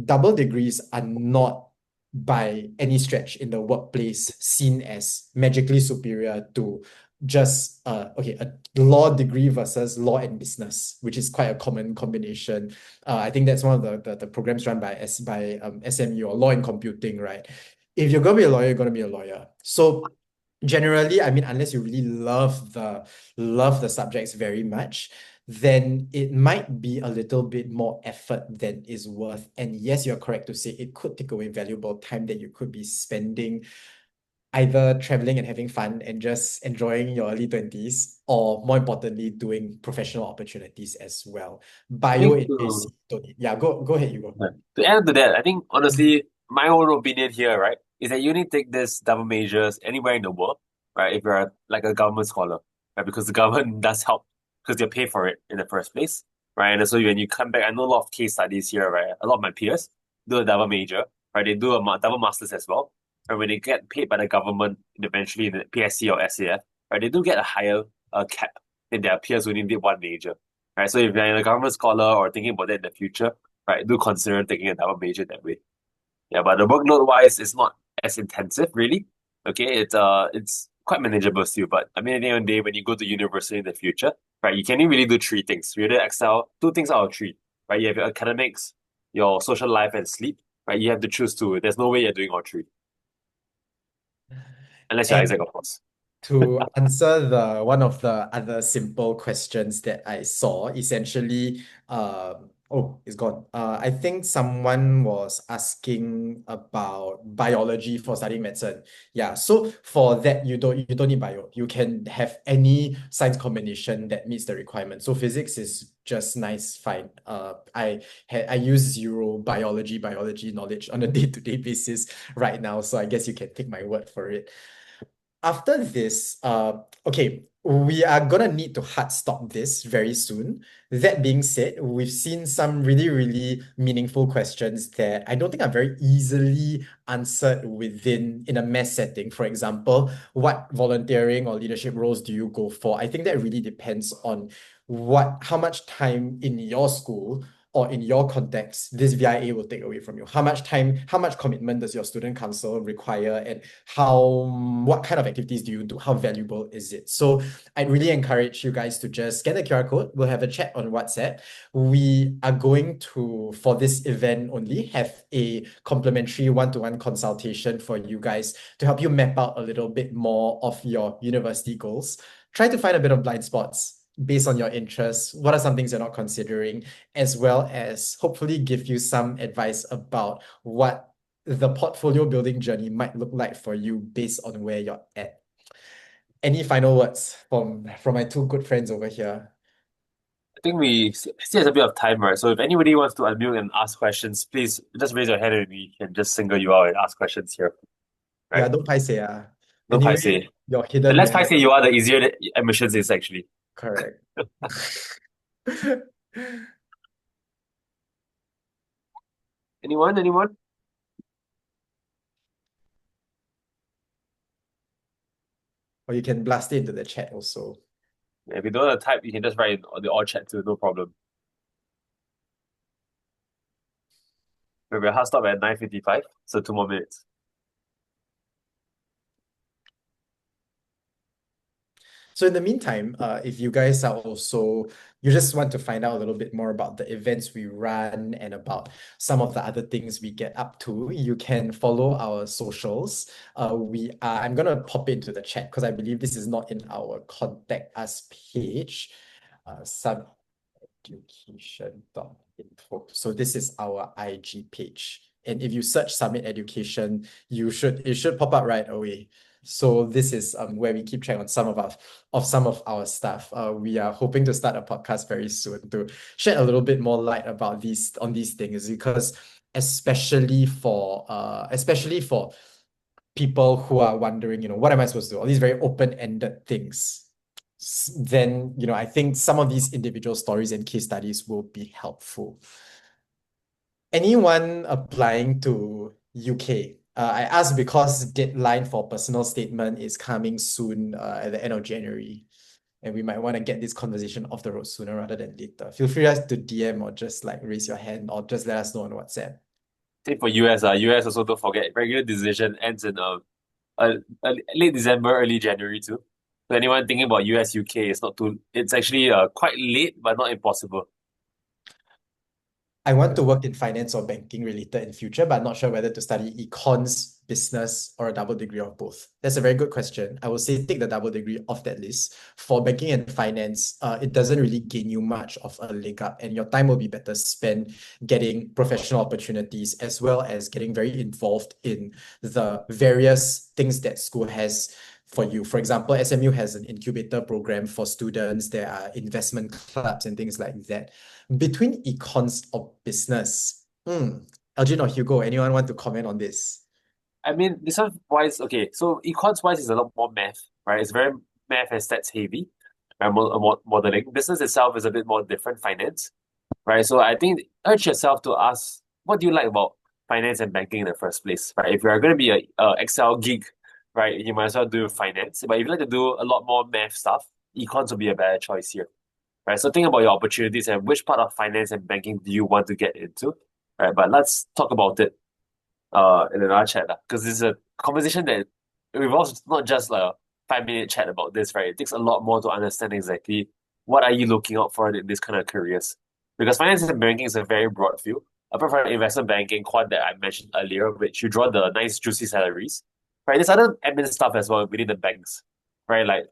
double degrees are not by any stretch in the workplace seen as magically superior to just a law degree versus law and business, which is quite a common combination. I think that's one of the programs run by SMU, or law and computing, right? If you're gonna be a lawyer, you're gonna be a lawyer. So generally, I mean, unless you really love the subjects very much, then it might be a little bit more effort than is worth. And yes, you're correct to say it could take away valuable time that you could be spending either traveling and having fun and just enjoying your early 20s, or more importantly, doing professional opportunities as well. Bio think in JC, don't need. Yeah, go ahead, you go. To add to that, I think honestly, my own opinion here, right, is that you need to take this double majors anywhere in the world, right? If you're like a government scholar, right? Because the government does help because they pay for it in the first place, right? And so when you come back, I know a lot of case studies here, right? A lot of my peers do a double major, right? They do a double masters as well. And when they get paid by the government, eventually in the PSC or SAF, right, they do get a higher cap than their peers who only did one major, right? So if you're a government scholar or thinking about that in the future, right, do consider taking a double major that way. Yeah, but the workload wise, it's not as intensive, really. Okay, it's quite manageable still. But I mean, at the end of the day, when you go to university in the future, right, you can only really do three things. You either excel two things out of three, right? You have your academics, your social life, and sleep, right? You have to choose two. There's no way you're doing all three, unless you're And Isaac, of course. to answer one of the other simple questions that I saw, essentially, oh, it's gone. I think someone was asking about biology for studying medicine. Yeah, so for that, you don't need bio. You can have any science combination that meets the requirement. So physics is just nice, fine. I use zero biology knowledge on a day-to-day basis right now, so I guess you can take my word for it. After this, okay, we are gonna need to hard stop this very soon. That being said, we've seen some really, really meaningful questions that I don't think are very easily answered in a mass setting. For example, what volunteering or leadership roles do you go for? I think that really depends on how much time in your school or in your context this VIA will take away from you. How much time, how much commitment does your student council require, and what kind of activities do you do? How valuable is it? So I'd really encourage you guys to just scan the QR code. We'll have a chat on WhatsApp. We are going to, for this event only, have a complimentary one-to-one consultation for you guys to help you map out a little bit more of your university goals. Try to find a bit of blind spots based on your interests. What are some things you're not considering, as well as hopefully give you some advice about what the portfolio building journey might look like for you based on where you're at. Any final words from my two good friends over here? think we still have a bit of time, right? So if anybody wants to unmute and ask questions, please just raise your hand and we can just single you out and ask questions here, Yeah, right? don't paiseh. No Anyway, paiseh. your The hidden less merit. paiseh you are, the easier the admissions is actually. Correct. Anyone? Anyone? Or you can blast it into the chat also. If you don't want to type, you can just write in the all chat too, no problem. We're hard stop at 9:55, so 2 more minutes. So in the meantime, if you guys are also, you just want to find out a little bit more about the events we run and about some of the other things we get up to, you can follow our socials. I'm gonna pop it into the chat because I believe this is not in our contact us page. Subeducation.info. So this is our IG page. And if you search Summit Education, it should pop up right away. So this is where we keep track on some of our stuff. We are hoping to start a podcast very soon to shed a little bit more light about these things, because especially for people who are wondering, what am I supposed to do? All these very open-ended things. Then, I think some of these individual stories and case studies will be helpful. Anyone applying to UK? I asked because deadline for personal statement is coming soon at the end of January. And we might want to get this conversation off the road sooner rather than later. Feel free to DM or just raise your hand or just let us know on WhatsApp. Same for US. US also don't forget, regular decision ends in late December, early January too. So anyone thinking about US, UK, it's actually quite late, but not impossible. I want to work in finance or banking related in future, but not sure whether to study econs, business, or a double degree of both. That's a very good question. I will say take the double degree off that list. For banking and finance, it doesn't really gain you much of a leg up, and your time will be better spent getting professional opportunities as well as getting very involved in the various things that school has for you. For example, SMU has an incubator program for students. There are investment clubs and things like that. Between econs or business, Elgin or Hugo, anyone want to comment on this? I mean, this one wise, okay, so econs wise is a lot more math, right? It's very math and stats heavy, right? Modeling. Business itself is a bit more different, finance, right? So I think urge yourself to ask, what do you like about finance and banking in the first place, right? If you're going to be a Excel geek, right, you might as well do finance. But if you like to do a lot more math stuff, econs will be a better choice here, right? So think about your opportunities and which part of finance and banking do you want to get into, right? But let's talk about it in another chat, because this is a conversation that revolves not just a 5 minute chat about this, right? It takes a lot more to understand exactly what are you looking out for in this kind of careers. Because finance and banking is a very broad field. Apart from investment banking, quant that I mentioned earlier, which you draw the nice juicy salaries, right? There's other admin stuff as well within the banks, right? Like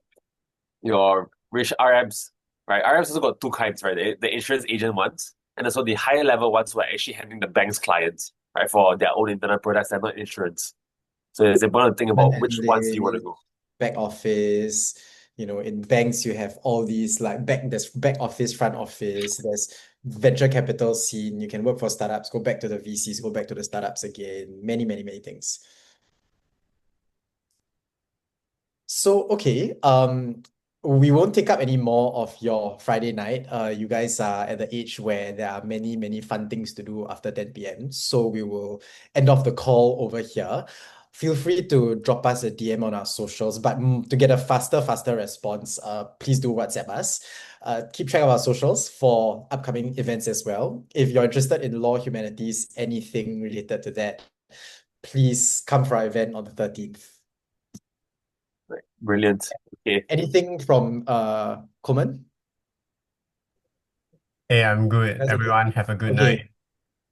your rich RMs, right? RMs also got two kinds, right? The insurance agent ones, and also the higher level ones who are actually handling the bank's clients, right? For their own internal products and not insurance. So it's important to think about which ones do you want to go. Back office, in banks, you have all these there's back office, front office, there's venture capital scene. You can work for startups, go back to the VCs, go back to the startups again. Many, many, many things. So, okay, we won't take up any more of your Friday night. You guys are at the age where there are many, many fun things to do after 10 p.m. So we will end off the call over here. Feel free to drop us a DM on our socials, but to get a faster response, please do WhatsApp us. Keep track of our socials for upcoming events as well. If you're interested in law, humanities, anything related to that, please come for our event on the 13th. Right. Brilliant. Okay. Anything from Coleman? Hey, I'm good. That's okay. Everyone, have a good Okay. night.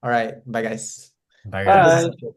All right. Bye, guys. Bye, guys. Bye.